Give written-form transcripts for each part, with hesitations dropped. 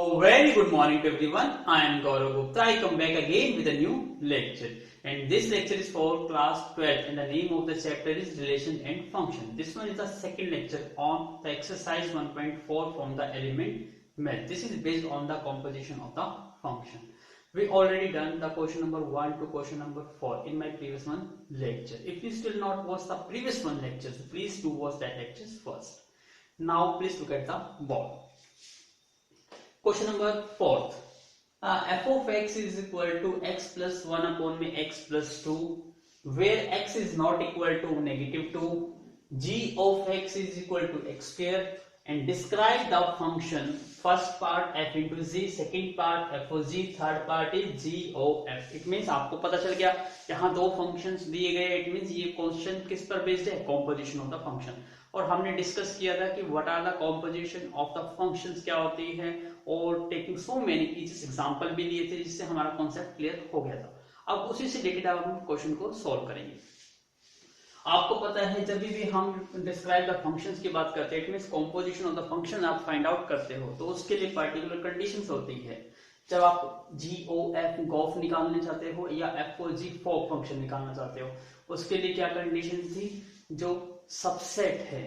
A very good morning to everyone. I am Gaurav Gupta. I come back again with a new lecture. And this lecture is for class 12 and the name of the chapter is Relation and Function. This one is the second lecture on the exercise 1.4 from the element math. This is based on the composition of the function. We already done the question number 1 to question number 4 in my previous one lecture. If you still not watch the previous one lectures, please do watch that lectures first. Now please look at the board. Question number 4. F of x is equal to x plus 1 upon में x plus 2 where x is not equal to negative 2. G of x is equal to x square and describe the function. First part f into z, second part f of g, third part is g of f. It means आपको पता चल गया यहाँ दो functions दिए गए. It means ये question किस पर बेस्ड है? Composition of the function. और हमने डिस्कस किया था कि what are the composition of the functions क्या होती है और taking so many easy example भी लिए थे जिससे हमारा कॉन्सेप्ट क्लियर हो गया था. अब उसी से रिलेटेड अब हम क्वेश्चन को सॉल्व करेंगे. आपको पता है जब भी हम डिस्क्राइब द फंक्शंस की बात करते हैं it means composition of the function आप फाइंड आउट करते हो तो उसके लिए पर्टिकुलर कंडीशंस होती है. जब आप जी ओ एफ गॉफ निकालने चाहते हो या एफ ओ जी फॉक फंक्शन निकालना चाहते हो उसके लिए क्या कंडीशन थी? जो सबसेट है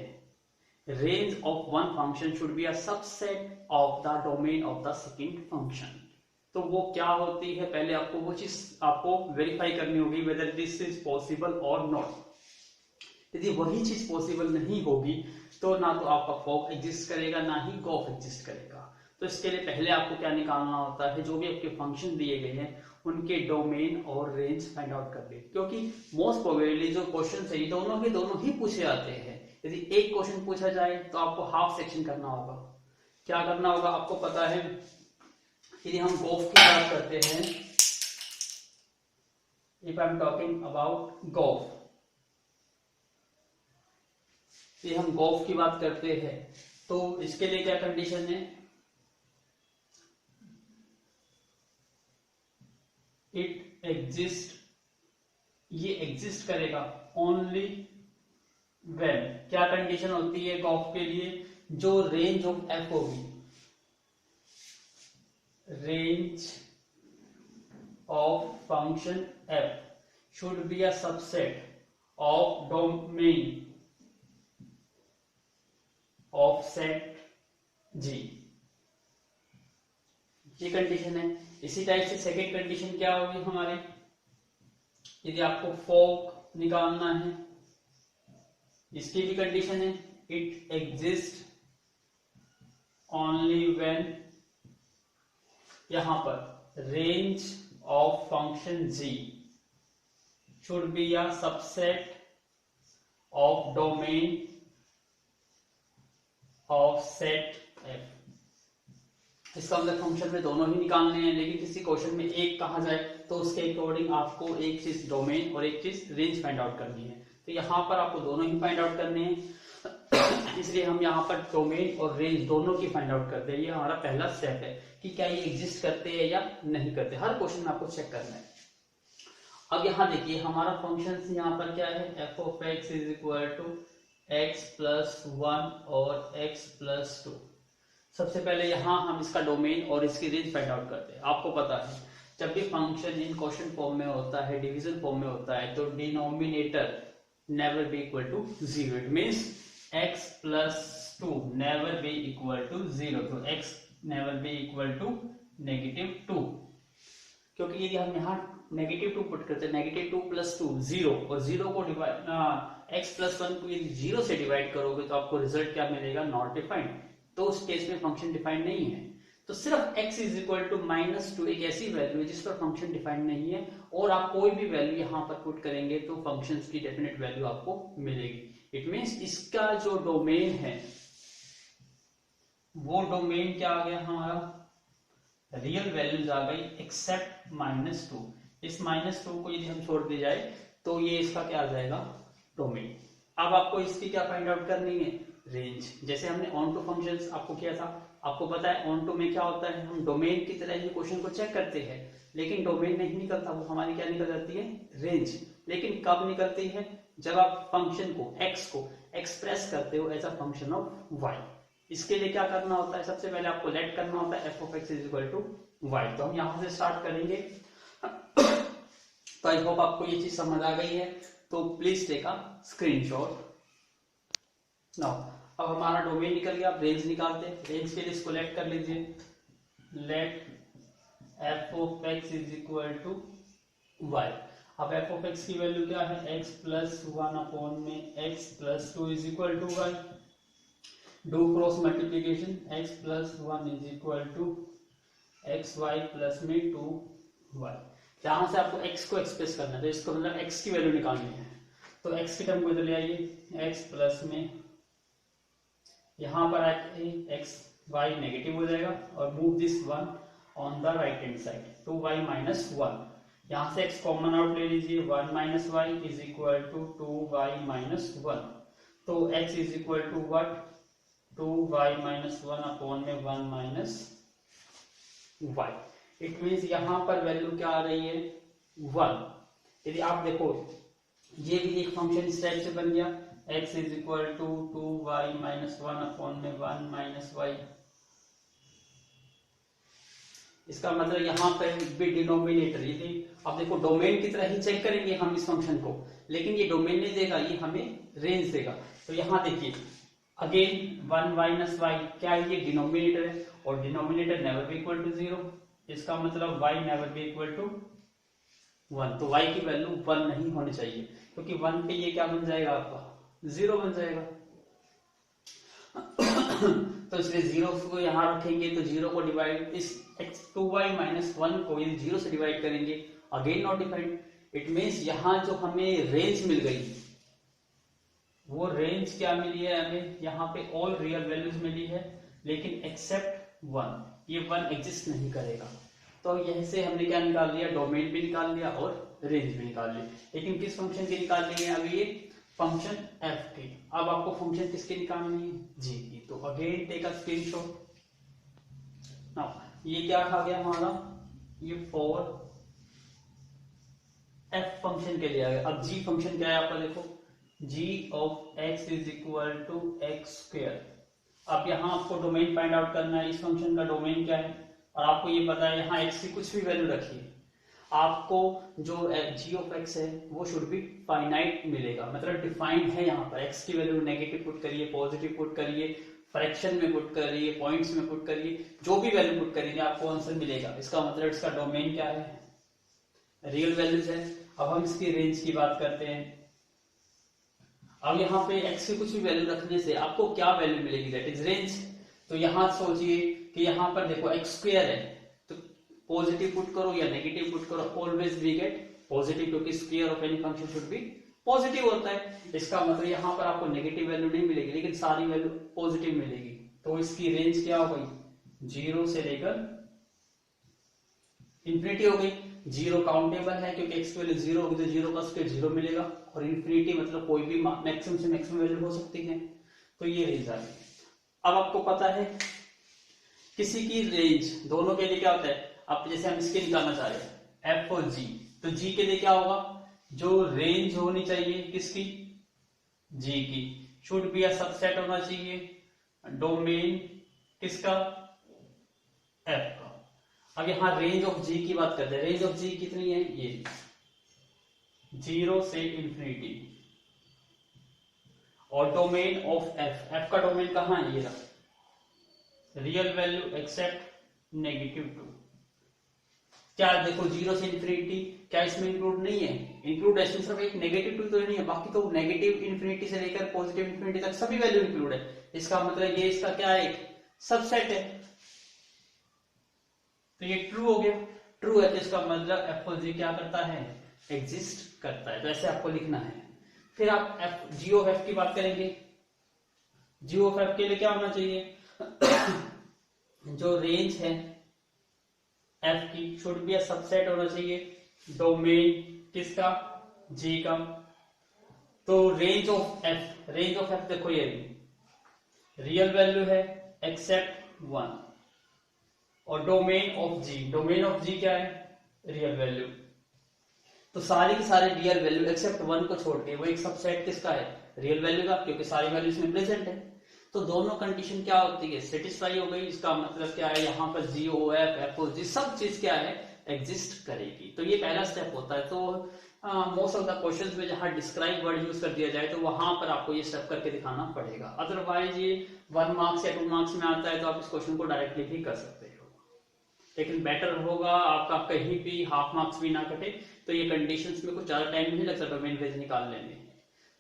range of one function should be a subset of the domain of the second function. तो वो क्या होती है पहले आपको वो चीज आपको वेरीफाई करनी होगी वेदर दिस इज पॉसिबल और नॉट. यदि वही चीज पॉसिबल नहीं होगी तो ना तो आपका फॉक एग्जिस्ट करेगा ना ही गॉफ एग्जिस्ट करेगा. तो इसके लिए पहले आपको क्या निकालना होता है? जो भी आपके फंक्शन दिए गए हैं उनके डोमेन और रेंज फाइंड आउट कर ले. क्योंकि मोस्ट प्रोबेबली जो क्वेश्चन है ये दोनों के दोनों ही पूछे आते हैं. यदि एक क्वेश्चन पूछा जाए तो आपको हाफ सेक्शन करना होगा. क्या करना होगा आपको पता है? यदि हम गॉफ की बात करते हैं, if I am talking about gof, यदि हम गॉफ की बात करते हैं तो इसके लिए क्या कंडीशन है? इट एग्जिस्ट, ये एग्जिस्ट करेगा ओनली व्हेन. क्या कंडीशन होती है गॉफ के लिए? जो रेंज ऑफ एफ होगी, range of function F should be a subset of domain of set G. ये कंडीशन है. इसी टाइप से सेकेंड कंडीशन क्या होगी हमारे? यदि आपको फॉक निकालना है इसकी भी कंडीशन है इट एग्जिस्ट ओनली व्हेन यहां पर range of function g should be a subset of domain of set f. इसका मतलब फंक्शन में दोनों ही निकालने हैं लेकिन किसी क्वेश्चन में एक कहा जाए तो उसके अकॉर्डिंग आपको एक चीज डोमेन और एक चीज रेंज फाइंड आउट करनी है. तो यहाँ पर आपको दोनों ही फाइंड आउट करने हैं इसलिए हम यहाँ पर डोमेन और रेंज दोनों की फाइंड आउट करते हैं. ये हमारा पहला स्टेप है कि क्या ये एग्जिस्ट करते हैं या नहीं करते. हर क्वेश्चन में आपको चेक करना है. अब यहाँ देखिए हमारा फंक्शन यहाँ पर क्या है? F of x is equal to x plus 1 और एक्स प्लस 2. सबसे पहले यहाँ हम इसका डोमेन और इसकी रेंज फाइंड आउट करते हैं. आपको पता है जब भी फंक्शन इन क्वेश्चन फॉर्म में होता है, डिवीजन फॉर्म में होता है तो denominator never be equal to 0. It means x plus 2 never be equal to 0. तो x never be equal to -2. क्योंकि यदि हम यहाँ -2 पुट करते हैं, -2 plus 2 0 और 0 को डिवाइड x plus 1 को यदि 0 से डिवाइड करोगे तो आपको रिजल्ट क्या मिलेगा? Not defined. तो उस केस में फंक्शन डिफाइंड नहीं है. तो सिर्फ x इज इक्वल टू -2 एक ऐसी वैल्यू है जिस पर फंक्शन डिफाइंड नहीं है और आप कोई भी वैल्यू यहाँ पर पुट करेंगे तो फंक्शन की डेफिनेट वैल्यू आपको मिलेगी. इट मींस इसका जो डोमेन है वो डोमेन क्या आ गया हमारा? रियल वैल्यूज आ गई एक्सेप्ट -2. इस -2 को यदि हम छोड़ दी जाए तो ये इसका क्या आ जाएगा? डोमेन. अब आपको इसकी क्या फाइंड आउट करनी है? रेंज. जैसे हमने ऑन टू फंक्शंस आपको किया था, आपको पता है ऑन टू में क्या होता है? हम डोमेन की तरह ही क्वेश्चन को चेक करते हैं लेकिन डोमेन नहीं निकलता, वो हमारी क्या निकल जाती है? रेंज. लेकिन कब निकलती है? जब आप फंक्शन को x को एक्सप्रेस करते हो as a function of y. इसके लिए क्या करना होता है, सबसे पहले आपको लेट करना होता है f of x is equal to Y. तो हम यहां से स्टार्ट करेंगे। तो आई होप आपको ये चीज समझ आ गई है। तो please take a screenshot now. अब हमारा डोमेन निकल गया, अब रेंज निकालते हैं। रेंज के लिए इसको लेट कर लीजिए, let f of x is equal to y। अब f of x की वैल्यू क्या है, x प्लस 1 अपॉन में x plus 2 is equal to y। Do cross multiplication, x plus 1 is equal to x y plus में 2y। यहां से आपको x को एक्सप्रेस करना है, तो इसको मतलब x की वैल्यू निकालनी है। तो x की टर्म को इधर ले आइए, x प्लस में यहां पर आके x y नेगेटिव हो जाएगा और move this one on the right hand side, 2y minus 1। यहां से x कॉमन आउट ले लीजिए, 1 minus y is equal to 2y minus 1। तो x is equal to what, 2y minus 1 upon में 1 minus y। It means यहां पर value क्या आ रही है, 1। यदि आप देखो ये भी एक फंक्शन इस टाइप से बन गया, x is equal to 2y minus 1 upon में 1 माइनस y। इसका मतलब यहाँ पर भी डिनोमिनेटर, यदि आप देखो डोमेन की तरह ही चेक करेंगे हम इस फंक्शन को, लेकिन ये डोमेन नहीं देगा, ये हमें रेंज देगा। तो यहाँ देखिए अगेन 1 माइनस वाई, क्या ये डिनोमिनेटर है और denominator never be equal to 0। इसका मतलब y never be equal to 1। तो y की वैल्यू 1 नहीं होनी चाहिए, क्योंकि 1 पे ये क्या बन जाएगा, आपका 0 बन जाएगा। तो इसलिए 0 को यहां रखेंगे, तो 0 को डिवाइड इस 2y माइनस 1 को यदि 0 से डिवाइड करेंगे, again not defined. It means यहां जो हमें रेंज मिल गई, वो रेंज क्या मिली है हमें, यहाँ पे ऑल रियल वैल्यूज मिली है, लेकिन एक्सेप्ट 1, ये 1 एग्जिस्ट नहीं करेगा। तो यहीं से हमने क्या निकाल लिया, डोमेन भी निकाल लिया और रेंज भी निकाल ली। लेकिन किस फंक्शन की निकाल ली है अभी, ये फंक्शन f की। अब आपको फंक्शन किसके निकालनी है, g की। तो again take a screenshot now. ये क्या आ गया हमारा, ये फॉर f फंक्शन के लिए आ गया। अब g फंक्शन क्या है आपका, देखो g of x is equal to x square. अब यहाँ आपको डोमेन फाइंड आउट करना है, इस फंक्शन का डोमेन क्या है, और आपको ये पता है यहाँ x की कुछ भी वैल्यू रखिए, आपको जो g ऑफ x है वो शुड बी फाइनाइट मिलेगा। मतलब डिफाइंड है, यहाँ पर x की वैल्यू नेगेटिव पुट करिए, पॉजिटिव पुट करिए, फ्रैक्शन में पुट करिए, पॉइंट्स में पुट करिए, जो भी वैल्यू पुट करेंगे आपको आंसर मिलेगा। इसका मतलब इसका डोमेन क्या है, रियल वैल्यूज है। अब हम इसकी रेंज की बात करते हैं। अब यहाँ पे x की कुछ भी वैल्यू रखने से आपको क्या वैल्यू मिलेगी, दैट इज रेंज। तो यहाँ सोचिए कि यहाँ पर देखो x स्क्वायर है, तो पॉजिटिव पुट करो या नेगेटिव पुट करो, ऑलवेज वी गेट पॉजिटिव, क्योंकि square of any function should be positive होता है। इसका मतलब यहाँ पर आपको नेगेटिव वैल्यू नहीं मिलेगी, लेकिन सारी वैल्यू पॉजिटिव मिलेगी। तो इसकी रेंज क्या हो गई, 0 से लेकर इंफिनिटी हो गई। 0 काउंटेबल है, क्योंकि x की वैल्यू 0 होगी तो 0 का स्क्वायर 0 मिलेगा, और इंफिनिटी मतलब कोई भी मैक्सिमम से मैक्सिमम वैल्यू हो सकती है। तो ये रेंज आ गई। अब आपको पता है किसी की रेंज, दोनों के लिए क्या होता है, अब जैसे हम इसके निकालना चाह रहे हैं f और g, तो g के लिए क्या होगा, जो रेंज होनी चाहिए किसकी, g की, शुड बी अ सबसेट होना चाहिए डोमेन किसका, f का। अब यहाँ रेंज ऑफ g की बात करते हैं। रेंज ऑफ g कितनी है, ये 0 से इंफिनिटी, और डोमेन ऑफ f, f का डोमेन कहाँ है, ये रहा, रियल वैल्यू एक्सेप्ट नेगेटिव 2। क्या देखो 0 से इंफिनिटी क्या इसमें इंक्लूड नहीं है, इंक्लूड है, सिर्फ एक नेगेटिव 2 तो नहीं है, बाकी तो नेगेटिव इंफिनिटी से लेकर पॉजिटिव इंफिनिटी तक सभी वैल्यू इंक्लूड है। इसका मतलब ये इसका क्या है, एक सबसेट है। तो ये ट्रू हो गया, ट्रू है तो इसका मतलब f और g क्या करता है, एग्जिस्ट करता है। तो ऐसे आपको लिखना है। फिर आप g ऑफ f की बात करेंगे। g ऑफ f के लिए क्या होना चाहिए, जो रेंज है f की शुड बी अ सबसेट होना चाहिए डोमेन किसका, g का। तो रेंज ऑफ f देखो ये रियल वैल्यू है एक्सेप्ट 1, और डोमेन ऑफ g क्या है, रियल वैल्यू। तो सारे के सारे रियल वैल्यू एक्सेप्ट 1 को छोड़ के वो एक सबसेट किसका है, रियल वैल्यू का, क्योंकि सारी वैल्यू इसमें प्रेजेंट है। तो दोनों कंडीशन क्या होती है, सेटिस्फाई हो गई। इसका मतलब क्या है, यहाँ पर GOF FOG सब चीज क्या है, एग्जिस्ट करेगी। तो ये पहला स्टेप होता है। तो मोस्ट ऑफ द क्वेश्चंस में जहाँ डिस्क्राइब वर्ड यूज कर दिया जाए तो वहां पर आपको ये स्टेप करके दिखाना पड़ेगा। अदरवाइज ये 1 मार्क्स या 2 मार्क्स में आता है तो आप इस क्वेश्चन को डायरेक्टली भी कर सकते हो, लेकिन बेटर होगा आपका कहीं भी हाफ मार्क्स भी ना कटे। तो ये कंडीशंस में कुछ ज्यादा टाइम नहीं लगता डोमेन रेंज निकालने में,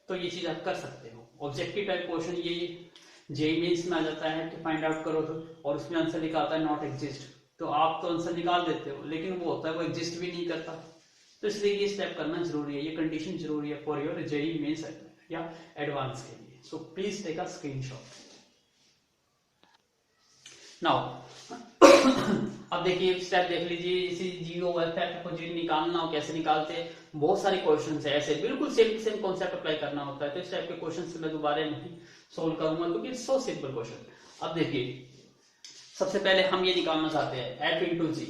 तो ये चीज आप कर सकते हो। ऑब्जेक्टिव टाइप क्वेश्चन ये जेईई मेंस में आ जाता है कि फाइंड आउट करो, तो और उसमें आंसर निकालता है नॉट एग्जिस्ट। तो आप तो आंसर निकाल देते हो, लेकिन वो होता है वो एग्जिस्ट भी नहीं करता। तो इसलिए ये स्टेप करना जरूरी है, ये कंडीशन जरूरी है फॉर योर जेईई मेंस या एडवांस के लिए। So please take a screenshot now. अब देखिए स्टेप देख लीजिए, इसी GOF को जी निकालना हो, कैसे निकालते हैं, बहुत सारे क्वेश्चंस है ऐसे, बिल्कुल सेम सेम कॉन्सेप्ट अप्लाई करना होता है। तो इस टाइप के क्वेश्चंस मैं दोबारा नहीं सोल्व करूंगा क्योंकि सो सिंपल क्वेश्चन। अब देखिए सबसे पहले हम ये निकालना चाहते हैं F इंटू जी।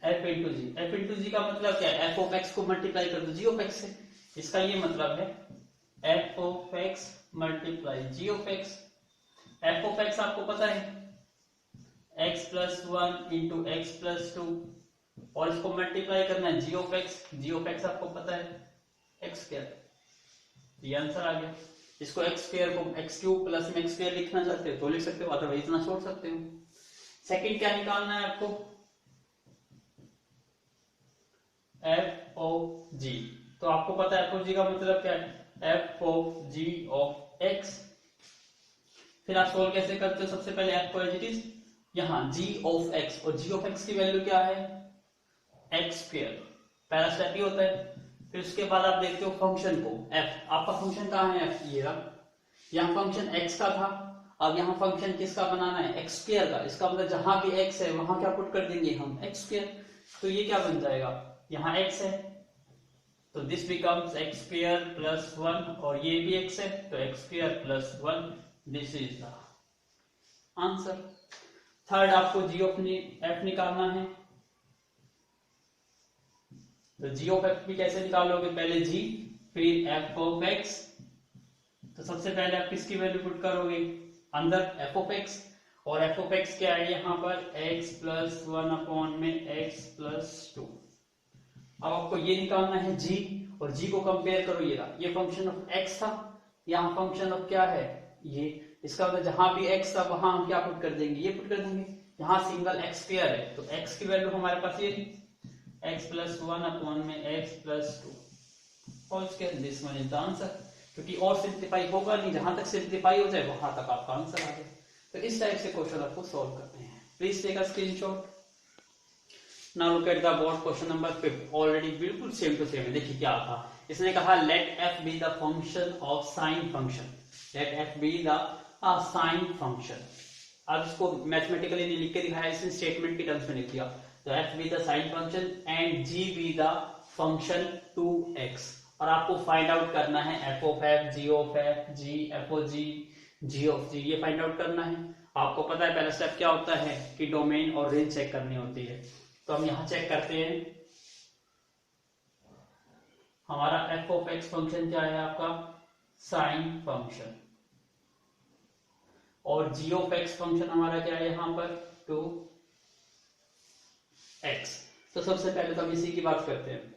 F इंटू जी का मतलब क्या है, f(x) को मल्टीप्लाई कर दो g(x) से। इसका ये मतलब है f(x) मल्टीप्लाई g(x). f(x) आपको पता है x plus 1 into x plus 2, और इसको मल्टीप्लाई करना है g(x) आपको पता है x स्क्वायर। ये आंसर आ गया। इसको x स्क्वायर को x क्यूब प्लस में x स्क्वायर लिखना चाहते हो तो लिख सकते हो, अदरवाइज इतना छोड़ सकते हो। सेकंड क्या निकालना है आपको, FOG। तो आपको पता है FOG का मतलब क्या है, FOG ऑफ x। फिर आप सोल्व कैसे करते हो, सबसे पहले f को एज इट इज यहाँ g ऑफ x, और g ऑफ x की वैल्यू क्या है, x स्क्वायर। पहला स्टेप ये होता है। फिर उसके बाद आप देखते हो फंक्शन को, f आपका फंक्शन कहाँ है, f ये रहा। यहाँ फंक्शन x का था, अब यहाँ फंक्शन किसका बनाना है, x स्क्वायर का। इसका मतलब जहां भी x है वहां क्या पुट कर देंगे हम, x स्क्वायर। तो ये क्या बन जाएगा, यहाँ x है तो this becomes x square plus 1, और ये भी x है तो x square plus 1। This is the answer. Third आपको g ऑफ f निकालना है। तो g ऑफ f भी कैसे निकालोगे, पहले g फिर f ऑफ x। तो सबसे पहले आप किसकी वैल्यू पुट करोगे, अंदर f ऑफ x, और f ऑफ x क्या है यहाँ पर x प्लस 1 अपॉन में x प्लस 2। अब आपको ये निकालना है g, और g को कंपेयर करो, ये फंक्शन ऑफ x था, यहाँ फंक्शन ऑफ क्या है ये। इसका मतलब जहां भी x था वहां हम क्या पुट कर देंगे, ये पुट कर देंगे। यहाँ सिंगल x स्क्वायर है तो x की वैल्यू हमारे पास ये थी x प्लस 1 अपॉन में x plus 2 whole square. This one is the answer, क्योंकि और सिंप्लीफाई होगा नहीं, जहां तक सिंप्लीफाई हो जाए वहां तक आपका आंसर आ जाए। तो इस टाइप से क्वेश्चन आपको सॉल्व करते हैं। Please take a screenshot. Now look at the board question number 5। Already बिल्कुल सेम टू सेम है। देखिए क्या था, इसने कहा let f be the function of sine function, let f be the sine function. अब इसको मैथमेटिकली नहीं लिख के दिखाया, इसने स्टेटमेंट की टर्म्स में लिख दिया। तो f be the sine function and g B the function 2x, और आपको फाइंड आउट करना है f of f, g of f, g f of g, g of g, ये फाइंड आउट करना है। आपको पता है पहला स्टेप क्या होता है कि डोमेन और रेंज चेक करनी होती है। तो हम यहां चेक करते हैं, हमारा f ऑफ x फंक्शन क्या है आपका, साइन फंक्शन, और g ऑफ x फंक्शन हमारा क्या है यहाँ पर 2x। तो सबसे पहले तो हम इसी की बात करते हैं।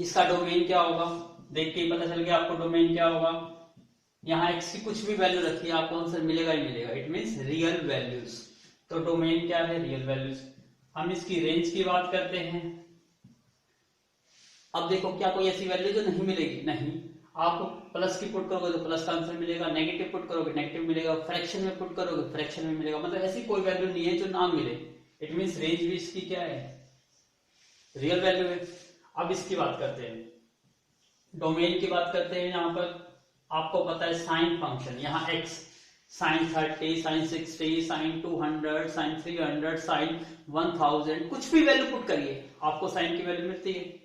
इसका डोमेन क्या होगा, देख के ही पता चल गया आपको डोमेन क्या होगा। यहाँ x की कुछ भी वैल्यू रखिए आपको आंसर मिलेगा ही मिलेगा, इट मींस रियल वैल्यूज। तो डोमेन क्या है, रियल वैल्यूज। हम इसकी रेंज की बात करते हैं। अब देखो क्या कोई ऐसी वैल्यू जो नहीं मिलेगी, नहीं। आप प्लस की पुट करोगे तो प्लस का आंसर मिलेगा, नेगेटिव पुट करोगे नेगेटिव मिलेगा, फ्रैक्शन में पुट करोगे फ्रैक्शन में मिलेगा। मतलब ऐसी कोई वैल्यू नहीं है जो ना मिले, इट मींस रेंज भी इसकी क्या है, रियल वैल्यू है। अब इसकी बात करते हैं, डोमेन की बात करते हैं। यहाँ पर आपको पता है साइन फंक्शन, यहाँ x sine 30, sine 60, sine 200, sine 300, sine 1000, कुछ भी वैल्यू पुट करिए आपको साइन की वैल्यू मिलती है।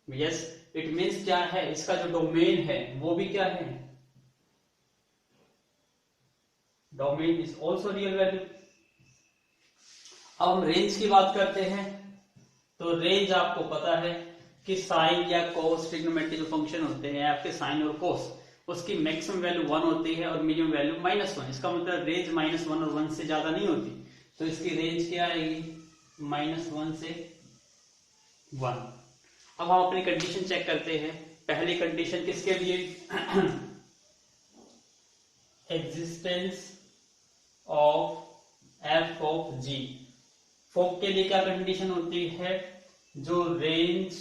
यस, इट मींस क्या है, इसका जो डोमेन है वो भी क्या है, domain is also real value. अब हम रेंज की बात करते हैं। तो रेंज आपको पता है कि साइन या कोस ट्रिग्नोमेट्री जो फंक्शन होते हैं आपके साइन और कोस, उसकी मैक्सिमम वैल्यू 1 होती है और मिनिमम वैल्यू -1। इसका मतलब रेंज -1 और 1 से ज्यादा नहीं होती, तो इसकी रेंज क्या आएगी, -1 से 1। अब हम अपनी कंडीशन चेक करते हैं। पहली कंडीशन किसके लिए, एग्जिस्टेंस ऑफ एफ ऑफ जी। फोक के लिए क्या कंडीशन होती है, जो रेंज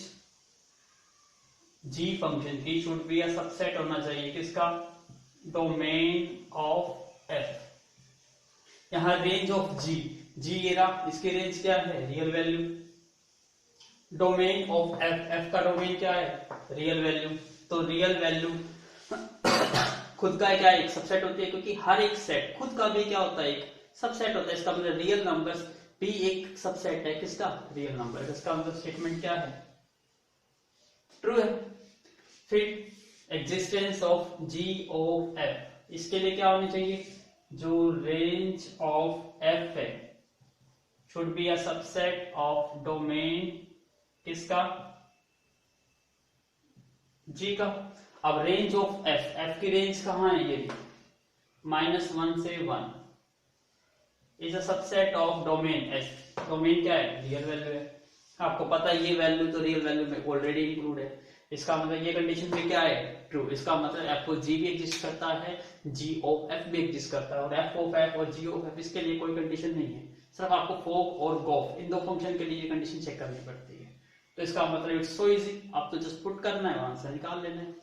जी फंक्शन की शुड बी अ सबसेट होना चाहिए किसका, डोमेन ऑफ एफ। यहां रेंज ऑफ जी, जी ये रहा, इसकी रेंज क्या है, real value. Domain of F, F का डोमेन क्या है, रियल वैल्यू। तो रियल वैल्यू खुद का क्या है, एक सबसेट होती है, क्योंकि हर एक सेट खुद का भी क्या होता है, एक सबसेट होता है। इसका मतलब रियल नंबर्स भी एक सबसेट है किसका, रियल नंबर। इसका मतलब स्टेटमेंट क्या है, ट्रू है। फिर existence of ji of F, इसके लिए क्या होनी चाहिए, जो रेंज ऑफ एफ है should be a subset of domain किसका, जी का। अब रेंज ऑफ एफ, एफ की रेंज कहां है, ये -1 से 1 is a subset of domain S. Domain क्या है, रियल वैल्यू है। आपको पता है ये वैल्यू तो रियल वैल्यू में ऑलरेडी इंक्लूड है। इसका मतलब ये कंडीशन भी क्या है, ट्रू। इसका मतलब एफ ऑफ जी भी एग्जिस्ट करता है, जी ऑफ एफ भी एग्जिस्ट करता है, और एफ ऑफ एफ और जी ऑफ एफ इसके लिए कोई कंडीशन नहीं है। सिर्फ आपको फोक और गोफ इन दो फंक्शन के लिए ये कंडीशन चेक करनी पड़ती है। तो इसका मतलब इट्स सो इजी, आप तो जस्ट पुट करना है, आंसर निकाल लेना है।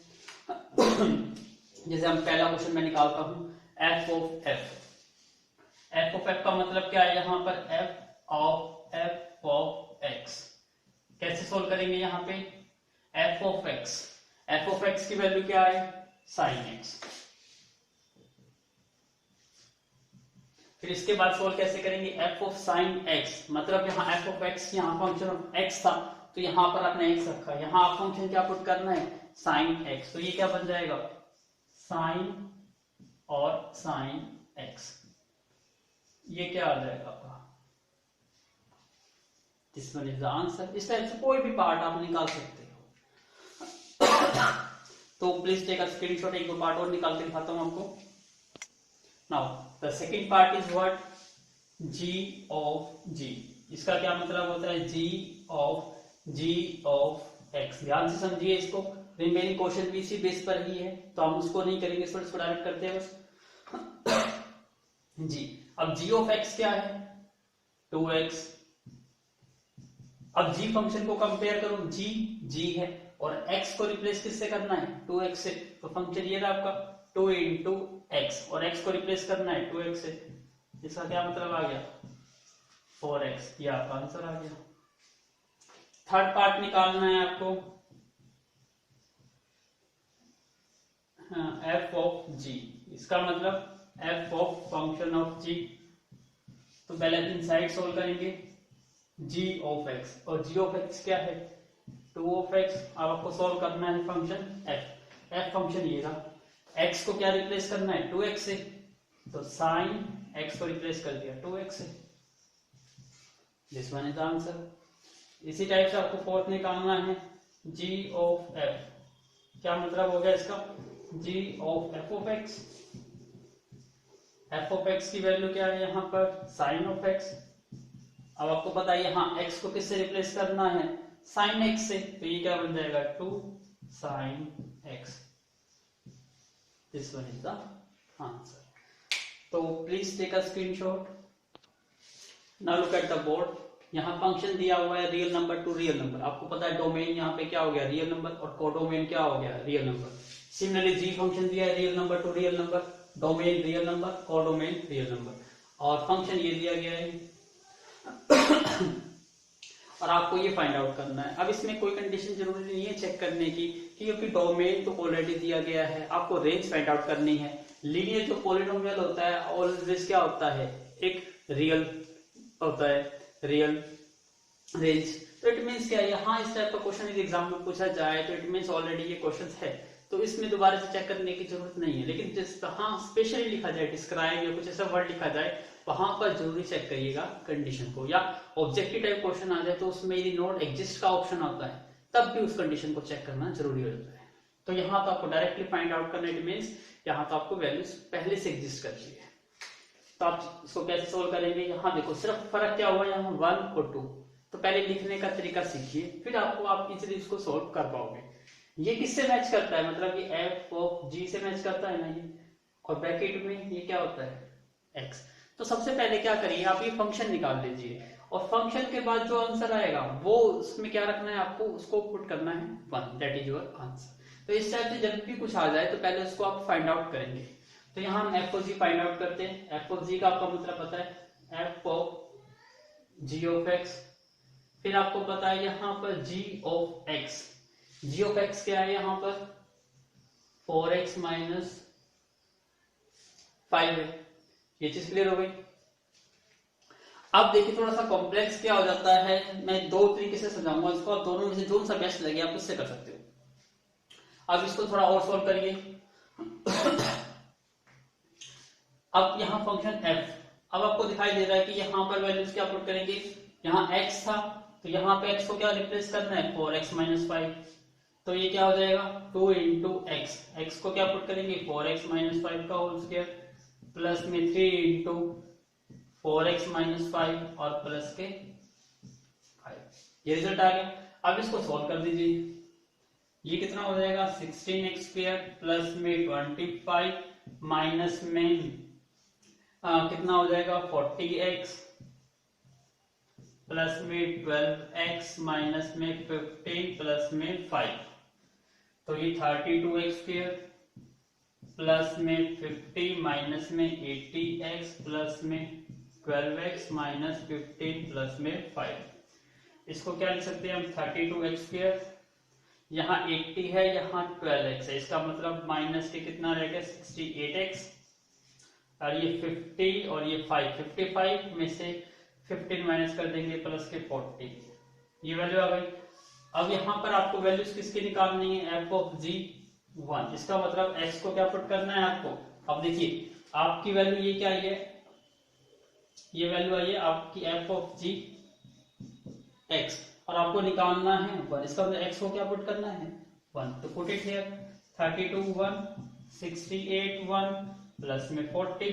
जैसे हम पहला क्वेश्चन में निकालता हूं, F of F. F of F का मतलब क्या है, यहां पर एफ ऑफ एक्स। कैसे सोल्व करेंगे, यहां पे F of x, F of x की वैल्यू क्या है, साइन एक्स। फिर इसके बाद सोल्व कैसे करेंगे, एफ ऑफ साइन एक्स, मतलब यहां एफ ऑफ एक्स, यहां फंक्शन ऑफ एक्स था तो यहां पर आपने एक्स रखा, यहां आप फंक्शन क्या पुट करना है, साइन एक्स। तो ये क्या बन जाएगा, साइन और साइन एक्स। ये क्या आ जाएगा आपका, this one is the answer. इस टाइप से कोई भी पार्ट आप निकाल सकते हो। तो प्लीज टेक अ स्क्रीनशॉट, एक दो पार्ट और निकाल के दिखाता हूं आपको। Now the second part is what, G of G. इसका क्या मतलब होता है, जी ऑफ एक्स। ध्यान से समझिए इसको, रिमेनिंग क्वेश्चन भी इसी बेस पर ही है, तो हम उसको नहीं करेंगे, इसको डायरेक्ट करते हैं बस। जी, अब जी ऑफ एक्स क्या है, 2x। अब जी फंक्शन को कंपेयर करो, जी है और x को रिप्लेस किससे करना है, 2x से। तो फंक्शन ये रहा आपका 2 into x, और x को रिप्लेस करना है 2x से। इसका क्या मतलब आ गया, 4x। ये आपका आंसर आ गया। थर्ड पार्ट निकालना है आपको, एफ ऑफ जी। इसका मतलब F of function of g. तो पहले इनसाइड सोल्व करेंगे, जी ऑफ एक्स, और जी ऑफ एक्स क्या है, 2 ऑफ एक्स। अब आपको सोल्व करना है फंक्शन एफ। एफ फंक्शन ये रहा, एक्स को क्या रिप्लेस करना है, 2x से, तो साइन एक्स को रिप्लेस कर दिया 2x से। This one is the answer. इसी टाइप से आपको फोर्थ निकालना है, जी ऑफ एफ। क्या मतलब हो गया इसका, G of F of x. F of x की वैल्यू क्या है यहां पर, साइन ऑफ एक्स। अब आपको पता है यहां एक्स को किससे रिप्लेस करना है, साइन एक्स से, तो ये क्या बन जाएगा, 2 sine X. This one is the answer. तो please take a screenshot. Now look at the board. यहाँ फंक्शन दिया हुआ है real number to real number. आपको पता है डोमेन यहाँ पे क्या हो गया, रियल नंबर, और कोडोमेन क्या हो गया, रियल नंबर। सिमिलरली जी फंक्शन दिया है real number to real number, domain real number, codomain real number, और फंक्शन ये दिया गया है। और आपको ये फाइंड आउट करना है। अब इसमें कोई कंडीशन जरूरी नहीं है चेक करने की, क्योंकि डोमेन तो ऑलरेडी दिया गया है। आपको रेंज फाइंड आउट करनी है। लीनियर जो पॉलिनोमियल होता है ऑलवेज क्या होता है, एक रियल होता है, रियल रेंज। तो इट मींस क्या है, यहाँ इस टाइप का क्वेश्चन यदि एग्जाम में पूछा जाए तो इट मींस ऑलरेडी ये क्वेश्चन है, तो इसमें दोबारा से चेक करने की जरूरत नहीं है। लेकिन जिस हाँ स्पेशली लिखा जाए, डिस्क्राइब या कुछ ऐसा वर्ड लिखा जाए, वहां पर जरूरी चेक करिएगा कंडीशन को। या ऑब्जेक्टिव टाइप क्वेश्चन आ जाए तो उसमें यदि नॉट एग्जिस्ट का ऑप्शन आता है तब भी उस कंडीशन को चेक करना जरूरी हो जाता है। तो यहाँ तो आपको डायरेक्टली फाइंड आउट करना, इट मीन्स यहाँ तो आपको वैल्यूज पहले से एग्जिस्ट करती है। तो आप इसको कैसे सोल्व करेंगे, यहाँ देखो सिर्फ फर्क क्या हुआ, यहाँ 1 और 2, तो पहले लिखने का तरीका सीखिए, फिर आप इजीली इसको सोल्व कर पाओगे। ये किससे मैच करता है, मतलब ये एफ ऑफ जी से मैच करता है ना ये, और ब्रैकेट में ये क्या होता है एक्स। तो सबसे पहले क्या करिए, आप ये फंक्शन निकाल लीजिए, और फंक्शन के बाद जो आंसर आएगा वो उसमें क्या रखना है आपको, उसको पुट करना है 1, दैट इज योर आंसर। तो इस टाइप से जब भी कुछ आ जाए तो पहले उसको आप फाइंड आउट करेंगे। तो यहाँ हम F of G find out करते हैं। एफ ऑफ जी का आपका मतलब पता है F of ji of x, फिर आपको पता है यहाँ पर g of x. Ji of x क्या है यहाँ पर 4x माइनस 5 है, ये चीज क्लियर हो गई। अब देखिए थोड़ा सा कॉम्प्लेक्स क्या हो जाता है, मैं दो तरीके से समझाऊंगा इसको, आप दोनों में से जो सा बेस्ट लगे आप उससे कर सकते हो। अब इसको थोड़ा और सॉल्व करिए। अब यहाँ फंक्शन f, अब आपको दिखाई दे रहा है कि यहाँ पर वैल्यूज क्या पुट करेंगे, यहाँ x था तो यहाँ पे x को क्या रिप्लेस करना है 4x माइनस 5, तो ये क्या हो जाएगा 2 इंटू एक्स, एक्स को क्या पुट करेंगे 4x माइनस 5 का होल स्क्वायर, प्लस में 3 इंटू 4x माइनस 5 और प्लस के 5, ये रिजल्ट आ गया। अब इसको सॉल्व कर दीजिए, ये कितना हो जाएगा 16x स्क्वायर प्लस में 25 माइनस में कितना हो जाएगा 40x प्लस में 12x माइनस में 15 प्लस में 5, तो ये 32x स्क्वायर प्लस में 50 माइनस में 80x प्लस में 12x माइनस 15 प्लस में 5। इसको क्या लिख सकते हैं हम 32x स्क्वायर, यहाँ 80 है यहाँ 12x है, इसका मतलब माइनस के कितना रहेगा 68x, और ये 50 और ये 5, 55 में से 15 माइनस कर देंगे प्लस के 40, ये वैल्यू आ गई। अब यहाँ पर आपको वैल्यूज किसकी निकालनी है f ऑफ g 1, इसका मतलब x को क्या पुट करना है आपको। अब देखिए आपकी वैल्यू ये क्या आई है, ये वैल्यू आई है आपकी f ऑफ g x, और आपको निकालना है 1, इसका मतलब x को क्या पुट करना है 1, तो पुट इट हियर 32 1 68 1 प्लस में 40,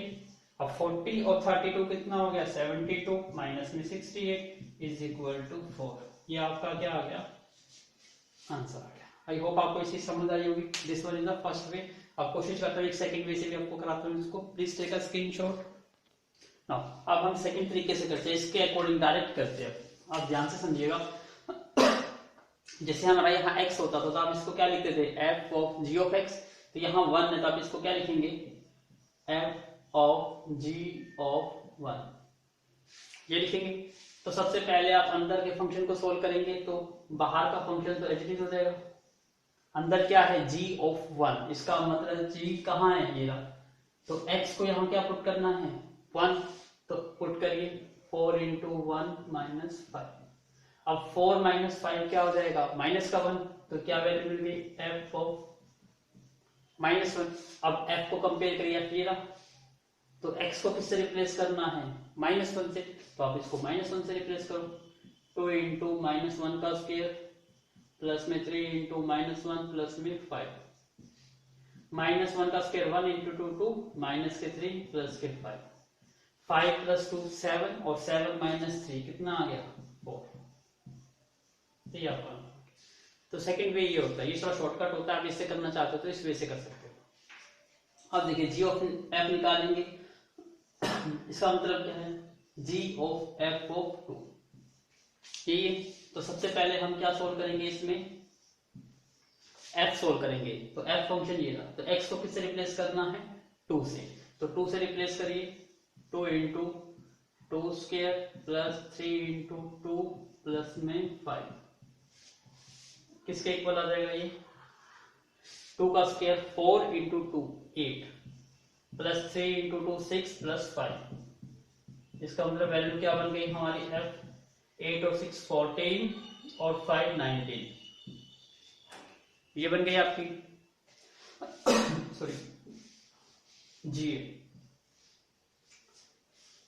अब 40 और 32 कितना हो गया 72 माइनस में 68 इज इक्वल टू 4, ये आपका क्या आ गया आंसर आ गया। आई होप आपको इसी समझ आई होगी। This one is the first way. अब कोशिश करता हूँ एक सेकंड वे से भी आपको कराता हूँ इसको, please take a screenshot. Now अब हम सेकंड तरीके से करते हैं, इसके अकॉर्डिंग डायरेक्ट करते हैं। आप ध्यान से समझिएगा। जैसे हमारा यहाँ x होता था तो आप इसको क्या लिखते थे f of g of x, तो यहाँ 1 है तो आप इसको क्या लिखेंगे f ऑफ g ऑफ 1, ये लिखेंगे। तो सबसे पहले आप अंदर के फंक्शन को सोल्व करेंगे, तो बाहर का फंक्शन तो एज हो जाएगा। अंदर क्या है g ऑफ 1, इसका मतलब g कहाँ है ये रहा, तो x को यहाँ क्या पुट करना है 1, तो पुट करिए 4 इंटू 1 माइनस 5। अब 4 माइनस 5 क्या हो जाएगा माइनस का 1, तो क्या वैल्यू मिल गई f ऑफ माइनस 1। अब f को कंपेयर करिए f ये रहा, तो x को किससे रिप्लेस करना है माइनस 1 से, तो आप इसको माइनस 1 से रिप्लेस करो, 2 इंटू माइनस 1 का स्क्वायर प्लस में 3 इंटू माइनस 1 प्लस में 5, माइनस 1 का स्क्वायर 1 इंटू 2 2 माइनस के 3 प्लस के 5, 5 प्लस 2 7 और 7 माइनस 3 कितना आ गया 4, ये आपका। तो सेकंड वे ये होता है, ये थोड़ा शॉर्टकट होता है, आप इससे करना चाहते हो तो इस वे से कर सकते हो। अब देखिए g ऑफ f निकालेंगे, इसका मतलब क्या है g ऑफ f ऑफ 2, ये तो सबसे पहले हम क्या सोल्व करेंगे, इसमें f सोल्व करेंगे, तो f फंक्शन ये रहा, तो x को किससे रिप्लेस करना है 2 से, तो 2 से रिप्लेस करिए 2 into 2 square plus 3 into 2 plus में 5, किसके इक्वल आ जाएगा ये 2 का square 4 into 2 8 plus 3 into 2 6 plus 5, इसका मतलब वैल्यू क्या बन गई हमारी f 8 और 6 14 और 5 19, ये बन गई आपकी सॉरी जी,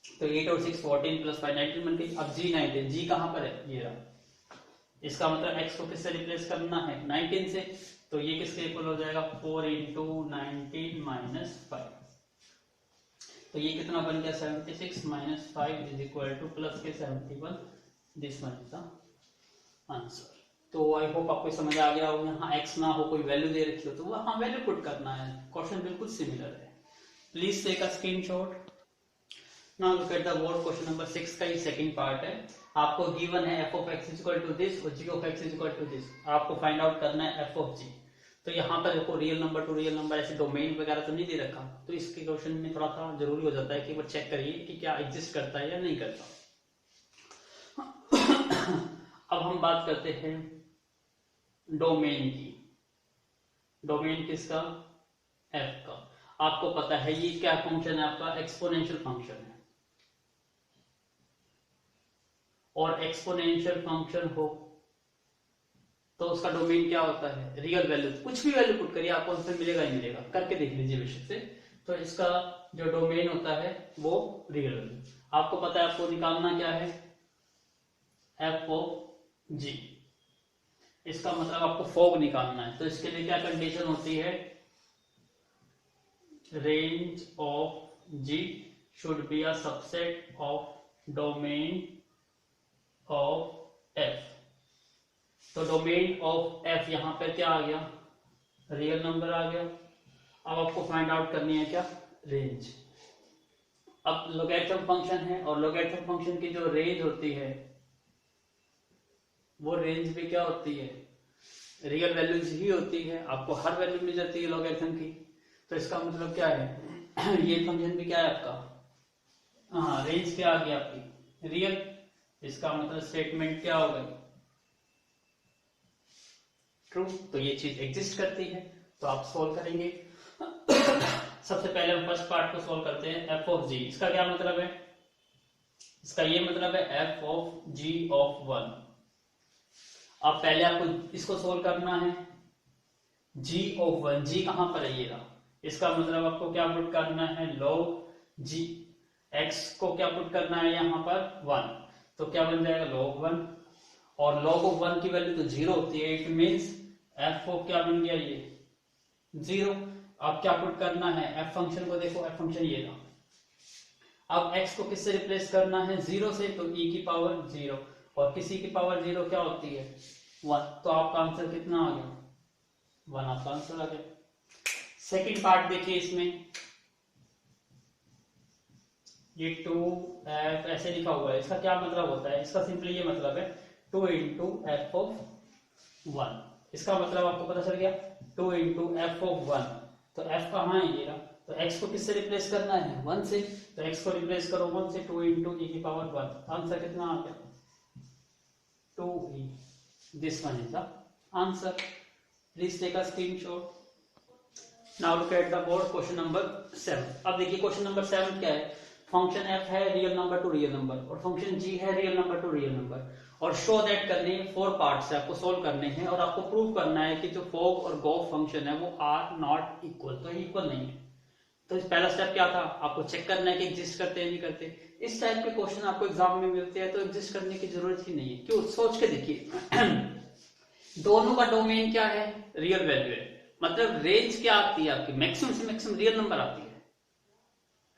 तो 8 और 6 14 प्लस 5 19 बन गई। अब g 19, g कहां पर है ये रहा, इसका मतलब x को किससे रिप्लेस करना है 19 से, तो ये किसके इक्वल हो जाएगा 4 इंटू 19 माइनस 5, तो ये कितना बन गया 76 minus 5 is equal two plus के 71, this one is the answer. तो आई होप आपको समझ आ गया हो, यहाँ x ना हो कोई वैल्यू दे रखी हो तो वहां वैल्यू पुट करना है, क्वेश्चन बिल्कुल सिमिलर है। Please take a screenshot. Now look at the board, question number 6 का ये सेकंड पार्ट है। आपको गिवन है f of x is equal to this और g of x is equal to this, आपको फाइंड आउट करना है f of g। तो यहाँ पर देखो real number to real number ऐसे डोमेन वगैरह तो नहीं दे रखा, तो इसके क्वेश्चन में थोड़ा सा जरूरी हो जाता है कि वो चेक करिए कि क्या एग्जिस्ट करता है या नहीं करता। अब हम बात करते हैं डोमेन की। डोमेन किसका? f का। आपको पता है ये क्या फंक्शन है आपका? एक्सपोनेंशियल फंक्शन है, और एक्सपोनेंशियल फंक्शन हो तो उसका डोमेन क्या होता है? Real value. कुछ भी वैल्यू पुट करिए आपको आंसर मिलेगा ही मिलेगा, करके देख लीजिए बेशक से। तो इसका जो डोमेन होता है वो रियल वैल्यू। आपको पता है आपको निकालना क्या है? f of g। इसका मतलब आपको फॉग निकालना है, तो इसके लिए क्या कंडीशन होती है? Range of g should be a subset of domain of f। तो डोमेन ऑफ f यहां पर क्या आ गया? रियल नंबर आ गया। अब आपको फाइंड आउट करनी है क्या? रेंज। अब लोगैरिथम फंक्शन है, और लोगैरिथम फंक्शन की जो रेंज होती है वो रेंज भी क्या होती है? रियल वैल्यूज ही होती है। आपको हर वैल्यू मिल जाती है लोगैरिथम की, तो इसका मतलब क्या है? ये फंक्शन भी क्या है आपका? हाँ, रेंज क्या आ गई आपकी? रियल। इसका मतलब स्टेटमेंट क्या हो गई? ट्रू। तो ये चीज एग्जिस्ट करती है, तो आप सोल्व करेंगे। सबसे पहले हम फर्स्ट पार्ट को सोल्व करते हैं। f ऑफ g, इसका क्या मतलब है? इसका ये मतलब है f ऑफ g ऑफ 1। अब पहले आपको इसको सोल्व करना है। g ऑफ 1, g कहां पर है? ये रहा। इसका मतलब आपको क्या पुट करना है? log g। x को क्या पुट करना है यहाँ पर? 1, तो क्या बन जाएगा? log 1। और log ऑफ 1 की वैल्यू तो 0 होती है, इट मींस f ऑफ क्या बन गया? ये 0। अब क्या पुट करना है? f फंक्शन को देखो, f फंक्शन ये रहा। अब x को किससे रिप्लेस करना है? 0 से, तो e की पावर 0, और किसी की पावर 0 क्या होती है? 1। तो आपका आंसर कितना आ गया? 1 आपका आंसर आ गया। सेकंड पार्ट देखिए, इसमें ये 2f ऐसे लिखा हुआ है, इसका क्या मतलब होता है? इसका सिंपली ये मतलब है 2 इंटू एफ ऑफ 1। इसका मतलब आपको पता चल गया, 2 इंटू एफ ऑफ 1। तो f कहाँ है? ये रहा। तो x को किससे रिप्लेस करना है? 1 से, तो x को रिप्लेस करो 1 से, 2 इंटू e की पावर 1। आंसर कितना आ गया? 2e। This one is the answer. Please take a screenshot. Now look at the board, question number 7। अब देखिए क्वेश्चन नंबर 7 क्या है? फंक्शन f है real number to real number, और फंक्शन g है real number to real number, और show that करने 4 parts है, आपको सोल्व करने हैं, और आपको प्रूव करना है कि जो फॉग और गॉफ फंक्शन है वो आर नॉट इक्वल, तो इक्वल नहीं है। तो इस पहला स्टेप क्या था? आपको चेक करना है कि एग्जिस्ट करते हैं नहीं करते। इस टाइप के क्वेश्चन आपको एग्जाम में मिलते हैं, तो एग्जिस्ट करने की जरूरत ही नहीं है। क्यों? सोच के देखिए। दोनों का डोमेन क्या है? रियल वैल्यू है। मतलब रेंज क्या आती है आपकी? मैक्सिमम से मैक्सिमम रियल नंबर आती है।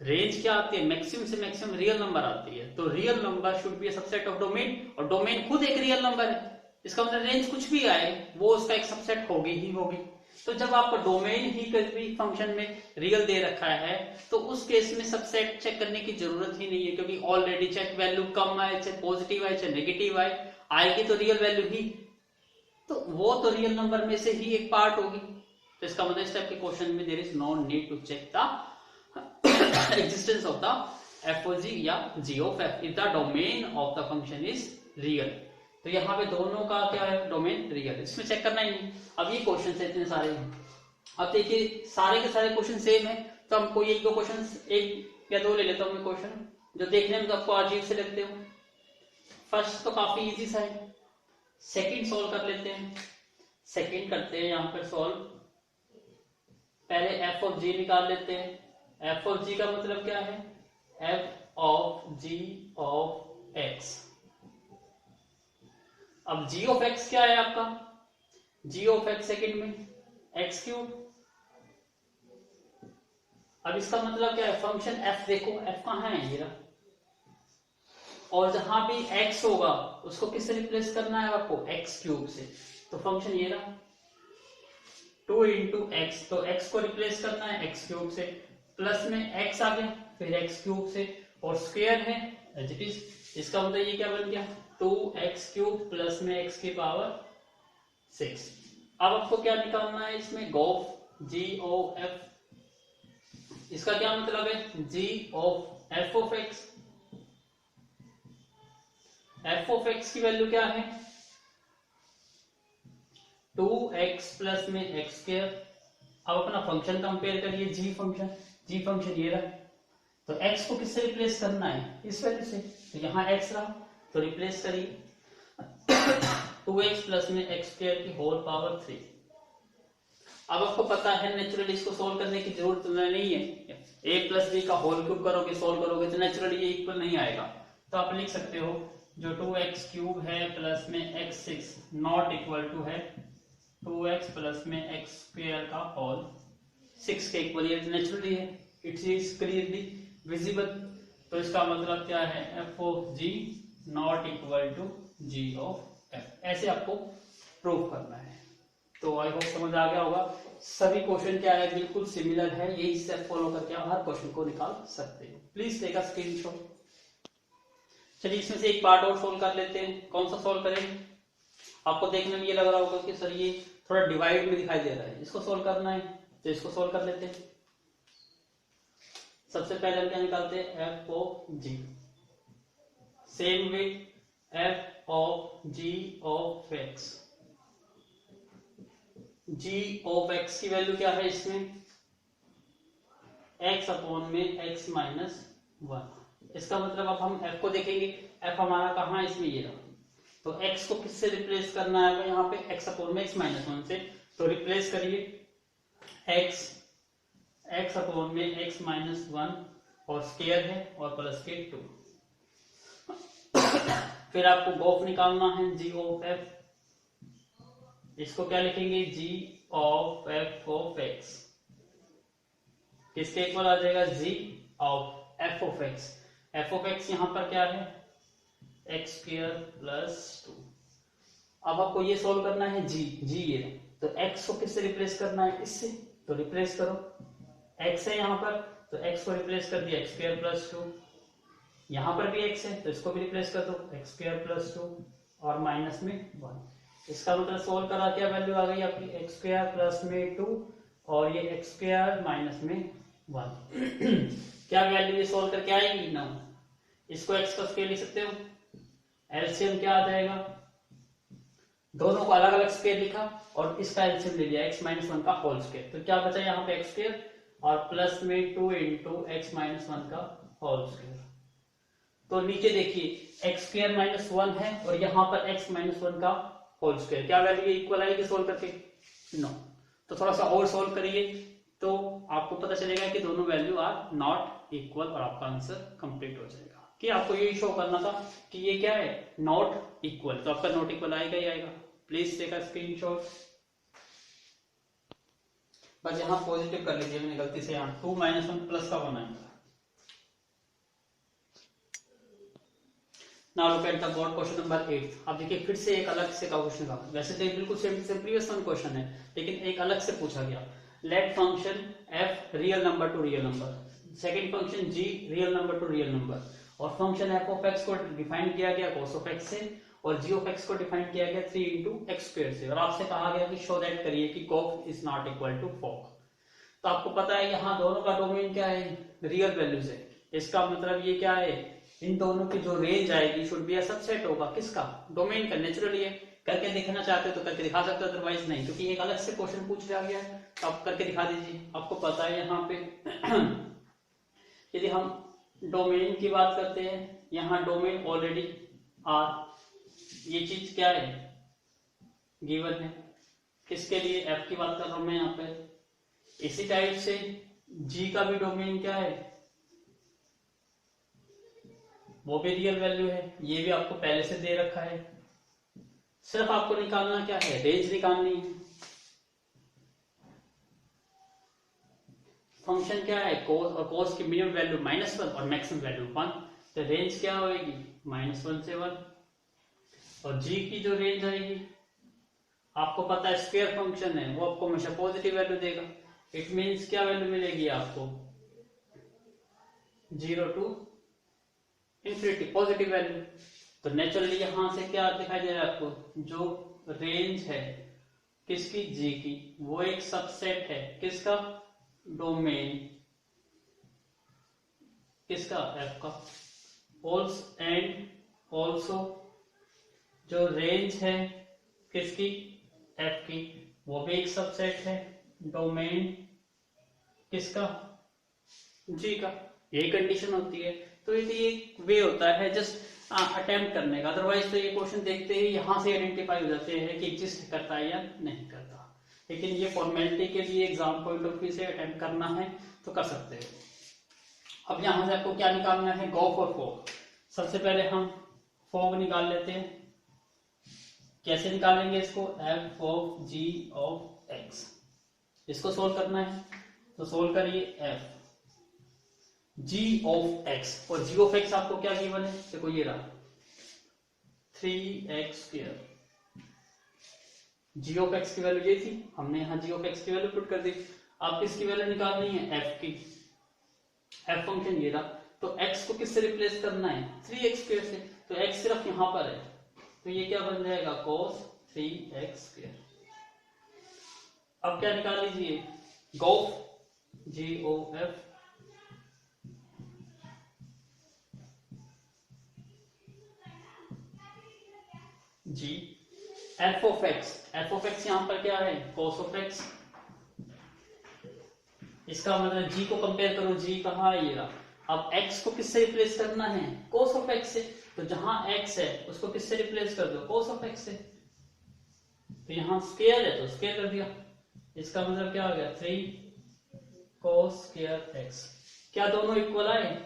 रेंज क्या आती है? मैक्सिमम से मैक्सिमम रियल नंबर आती है। तो real number should be a subset of domain, और डोमेन खुद एक रियल नंबर है। इसका मतलब रेंज कुछ भी आए वो उसका एक सबसेट होगी ही होगी। तो जब आपका डोमेन ही किसी फंक्शन में रियल दे रखा है, तो उस केस में सबसेट चेक करने की जरूरत ही नहीं है, क्योंकि ऑलरेडी चेक वैल्यू कम आए, चाहे पॉजिटिव आए चाहे नेगेटिव आए, आएगी तो रियल वैल्यू ही, तो वो तो रियल नंबर में से ही एक पार्ट होगी। तो इसका मतलब इस टाइप के क्वेश्चन में there is no need to check the existence of the f of g या g of f if the domain of the function is real। तो यहाँ पे दोनों का क्या है? डोमेन रियल है, इसमें चेक करना ही नहीं। अब ये क्वेश्चन है इतने सारे हैं, अब देखिए सारे के सारे क्वेश्चन सेम है, तो हमको एक दो क्वेश्चन, एक या दो ले लेता हूँ मैं क्वेश्चन जो देखने में तो आपको अजीब से लगते हो। फर्स्ट तो काफी इजी सा है, सेकंड सॉल्व कर लेते हैं। सेकंड करते हैं यहाँ पर सॉल्व। पहले f ऑफ g निकाल लेते हैं। f ऑफ g का मतलब क्या है? f of g of x। अब जी ऑफ एक्स क्या है आपका, जी ऑफ एक्स सेकेंड में एक्स क्यूब। अब इसका मतलब क्या है, फंक्शन एफ देखो, एफ कहाँ है ये रहा, और जहां भी x होगा उसको किससे रिप्लेस करना है आपको, x क्यूब से। तो फंक्शन ये रहा 2 इंटू एक्स, तो x को रिप्लेस करना है x क्यूब से, प्लस में x आ गया फिर x क्यूब से, और स्क्वायर है एज इट इज। इसका मतलब ये क्या बन गया 2x क्यूब प्लस में x की पावर 6। अब आपको क्या निकालना है इसमें, गॉफ जी ऑफ एफ। इसका क्या मतलब है, g of F of x. F of x की वैल्यू क्या है 2x प्लस में एक्स स्क्वायर। अब अपना फंक्शन कंपेयर करिए, जी फंक्शन, जी फंक्शन ये रहा, तो x को किससे रिप्लेस करना है, इस वैल्यू से, तो यहाँ x रहा तो रिप्लेस करिए 2x प्लस में एक्स स्क्वायर की होल पावर 3। अब आपको पता है नेचुरली इसको सोल्व करने की जरूरत नहीं है, a प्लस बी का होल क्यूब करोगे, सोल्व करोगे तो नेचुरली ये इक्वल नहीं आएगा। तो आप लिख सकते हो जो 2x क्यूब है प्लस में x6 नॉट इक्वल टू है 2x प्लस में एक्स स्क्वायर का होल 6 के इक्वल, ये नेचुरली है, इट इज क्लियरली विजिबल। तो इसका मतलब क्या है, f of g not equal to g of f, ऐसे आपको प्रूव करना है। तो आई होप समझ आ गया होगा। सभी क्वेश्चन क्या है, बिल्कुल सिमिलर है, यही स्टेप फॉलो करके आप हर क्वेश्चन को निकाल सकते हो। Please take a screenshot. चलिए इसमें से एक पार्ट और सोल्व कर लेते हैं। कौन सा सोल्व करें, आपको देखने में ये लग रहा होगा कि सर ये थोड़ा डिवाइड में दिखाई दे रहा है, इसको सोल्व करना है, तो इसको सोल्व कर लेते हैं। सबसे पहले हम क्या निकालते हैं, F of G, same with F of ji of x. Ji of x की वैल्यू क्या है इसमें, x अपॉन में x माइनस 1। इसका मतलब अब हम f को देखेंगे, f हमारा कहाँ है इसमें, ये रहा, तो x को किससे रिप्लेस करना है यहाँ पे, x अपॉन में x माइनस 1 से, तो रिप्लेस करिए x अपॉन में x माइनस 1 और स्क्वायर है और प्लस के 2। फिर आपको गॉफ निकालना है g ऑफ f, इसको क्या लिखेंगे, g of f of x, किसके इक्वल आ जाएगा, g of f of x। f of x यहां पर क्या है, एक्स स्क्वायर प्लस 2। अब आपको ये सॉल्व करना है g ये, तो x को किससे रिप्लेस करना है, इससे, तो रिप्लेस करो, x है यहाँ पर तो x को रिप्लेस कर दिया एक्स स्क्वायर प्लस 2, यहाँ पर भी x है तो इसको भी रिप्लेस कर दो एक्स स्क्वायर प्लस 2 और माइनस में 1। इसका मतलब सोल्व करा क्या वैल्यू आ गई आपकी, एक्स स्क्वायर प्लस में 2 और ये एक्स स्क्वायर माइनस में 1 क्या वैल्यू ये सोल्व करके आएगी 9। इसको x का स्क्वायर लिख सकते हो, एलसीएम क्या आ जाएगा, दोनों को अलग अलग स्क्वायर लिखा और इसका एलसीएम ले लिया x माइनस 1 का होल स्क्वायर, तो क्या बचा यहाँ पे एक्स स्क्वायर और प्लस में 2 इंटू एक्स माइनस 1 का होल स्क्वायर। तो नीचे देखिए एक्स स्क्वायर माइनस 1 है और यहाँ पर एक्स माइनस 1 का होल स्क्वायर, क्या वैल्यू ये इक्वल आएगी सोल्व करके, नो। तो थोड़ा सा और सोल्व करिए तो आपको पता चलेगा कि दोनों वैल्यू आर नॉट इक्वल और आपका आंसर कंप्लीट हो जाएगा। कि आपको ये शो करना था कि ये क्या है, नॉट इक्वल, तो आपका नॉट इक्वल आएगा ही आएगा। Please take a screenshot. बस यहाँ पॉजिटिव कर लीजिए, मैंने गलती से यहाँ 2 माइनस 1 प्लस का 1 आएगा। Now look at the board question number 8। अब देखिए फिर से एक अलग से का क्वेश्चन था, वैसे तो बिल्कुल सेम प्रीवियस वन क्वेश्चन है लेकिन एक अलग से पूछा गया। Let function f real number to real number, second function g real number to real number, और फंक्शन f ऑफ x को डिफाइन किया गया cos ऑफ x से और g ऑफ x को डिफाइन किया गया 3 इंटू एक्स स्क्वायर से, और आपसे कहा गया कि शो दैट करिए कि cos is not equal to fog. तो आपको पता है यहाँ दोनों का डोमेन क्या है, रियल वैल्यूज है। इसका मतलब ये क्या है, इन दोनों की जो रेंज आएगी शुड बी अ सबसेट होगा किसका, डोमेन का। नेचुरली है, करके देखना चाहते हो तो करके दिखा सकते हो, अदरवाइज नहीं, क्योंकि एक अलग से क्वेश्चन पूछ लिया गया है तो आप करके दिखा दीजिए। आपको पता है यहाँ पे यदि हम डोमेन की बात करते हैं, यहाँ डोमेन ऑलरेडी आर, ये चीज क्या है गिवन है, किसके लिए, एफ की बात कर रहा हूं मैं यहाँ पे। इसी टाइप से जी का भी डोमेन क्या है, वो भी रियल वैल्यू है, ये भी आपको पहले से दे रखा है। सिर्फ आपको निकालना क्या है, रेंज निकालनी है। फंक्शन क्या है, कोस, और कोस की मिनिमम वैल्यू -1 और मैक्सिमम वैल्यू 1, तो रेंज क्या होगी -1 से 1। और जी की जो रेंज आएगी, आपको पता है स्क्वायर फंक्शन है, वो आपको हमेशा पॉजिटिव वैल्यू देगा। इट मींस क्या वैल्यू मिलेगी आपको, 0 टू इंफिनिटी, पॉजिटिव वैल्यू। तो नेचुरली यहां से क्या दिखाई दे रहा है आपको, जो रेंज है किसकी, जी की, वो एक सबसेट है किसका, डोमेन किसका, एफ का। एंड ऑल्सो जो रेंज है किसकी, एफ की, वो भी एक सबसेट है, डोमेन किसका, जी का। यही कंडीशन होती है। तो ये एक वे होता है जस्ट अटेम्प्ट करने का, अदरवाइज तो ये क्वेश्चन देखते ही यहां से आइडेंटिफाई हो जाते हैं कि एग्जिस्ट करता है या नहीं करता। लेकिन ये फॉर्मेलिटी के लिए एग्जाम पॉइंट ऑफ व्यू से अटेम्प्ट करना है तो कर सकते हो। अब यहां से आपको क्या निकालना है, गॉफ और फॉग। सबसे पहले हम फॉग निकाल लेते हैं। कैसे निकालेंगे इसको, F of ji of X, इसको सोल्व करना है। तो सोल्व करिए एफ जी ऑफ एक्स, और जी ऑफ एक्स आपको क्या गिवन है, देखो ये रहा 3x²। जी ऑफ एक्स की वैल्यू ये थी, हमने यहाँ जी ऑफ एक्स की वैल्यू पुट कर दी। आप किसकी वैल्यू निकालनी है, एफ की। एफ फंक्शन ये रहा, तो एक्स को किससे रिप्लेस करना है, 3x² से। तो एक्स सिर्फ यहां पर है, तो ये क्या बन जाएगा, cos 3x²। अब क्या निकाल लीजिए, गॉफ G O F G, F of x, F of X यहां पर क्या है, cos ऑफ एक्स। इसका मतलब जी को कंपेयर करो, जी कहाँ है, ये रहा। अब x को किससे रिप्लेस करना है, cos ऑफ x से। तो जहां x है उसको किससे रिप्लेस कर दो, cos ऑफ x से। तो यहां स्क्वायर है तो स्क्वायर कर दिया। इसका मतलब क्या हो गया, 3 cos² x। क्या दोनों इक्वल आए,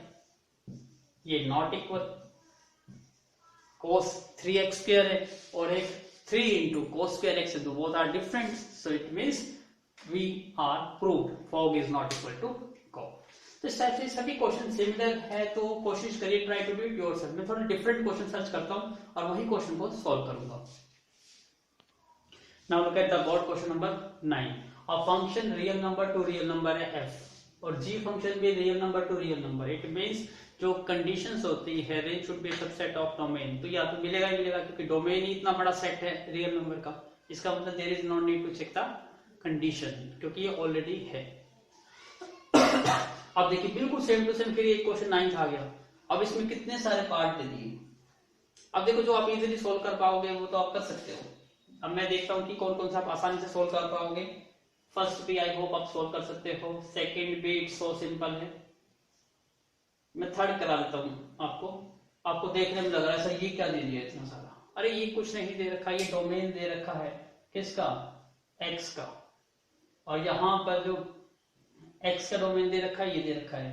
ये नॉट इक्वल। cos 3x² है और एक 3 into cos² x है, तो both are different. So it means we are proved fog is not equal to gauge। तो इस टाइप से सभी क्वेश्चन सिमिलर है, तो कोशिश करिए, try to do it yourself. मैं थोड़ा डिफरेंट क्वेश्चन सर्च करता हूं और वही क्वेश्चन को सॉल्व करूंगा। Now look at the board question number 9। A function real number to real number है f, और g फंक्शन भी real number to real number. It means जो कंडीशंस होती है, range should be subset of domain, तो या तो मिलेगा ही मिलेगा, क्योंकि डोमेन ही इतना बड़ा सेट है रियल नंबर का। इसका मतलब there is no need to check the condition, क्योंकि ये ऑलरेडी है। अब देखिए बिल्कुल सेम टू सेम, फिर एक क्वेश्चन 9 आ गया। अब इसमें कितने सारे पार्ट दे दिए। अब देखो जो आप इजीली सोल्व कर पाओगे वो तो आप कर सकते हो। अब मैं देखता हूं कि कौन कौन सा आप आसानी से सोल्व कर पाओगे। फर्स्ट भी आई होप आप सोल्व कर सकते हो, सेकंड भी इट्स सो सिंपल है। मैं थर्ड करा देता हूं आपको। आपको देखने में लग रहा है सर ये क्या दे दिया इतना सारा, अरे ये कुछ नहीं दे रखा, ये डोमेन दे रखा है किसका, एक्स का। और यहां पर जो x का डोमेन दे रखा है, ये दे रखा है।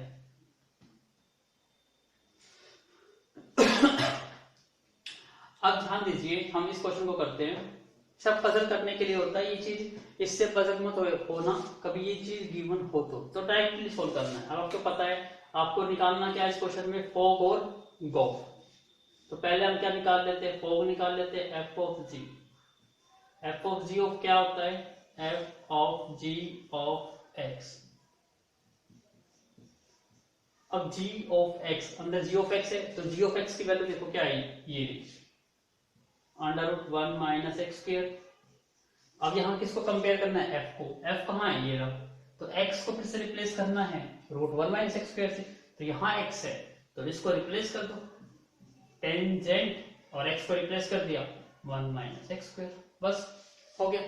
अब ध्यान दीजिए, हम इस क्वेश्चन को करते हैं, सब पजल करने के लिए होता है ये चीज, इससे पजल मत होना कभी ये चीज गिवन हो तो डायरेक्टली सोल्व करना है। अब आपको पता है आपको निकालना क्या है इस क्वेश्चन में, फॉग और गॉफ। तो पहले हम क्या निकाल लेते हैं, फॉग निकाल लेते हैं, F of G. F of ji of क्या होता है, F of ji of X. अब g ऑफ x, अंदर g ऑफ x है, तो g ऑफ x की वैल्यू देखो क्या है, ये √1 माइनस x²। अब यहां किसको कंपेयर करना है, f को। f कहां है, ये रहा। तो x को किससे रिप्लेस करना है, √1 माइनस x² से। तो यहां x है तो इसको रिप्लेस कर दो, टेंजेंट, और x को रिप्लेस कर दिया 1 माइनस x², बस हो गया।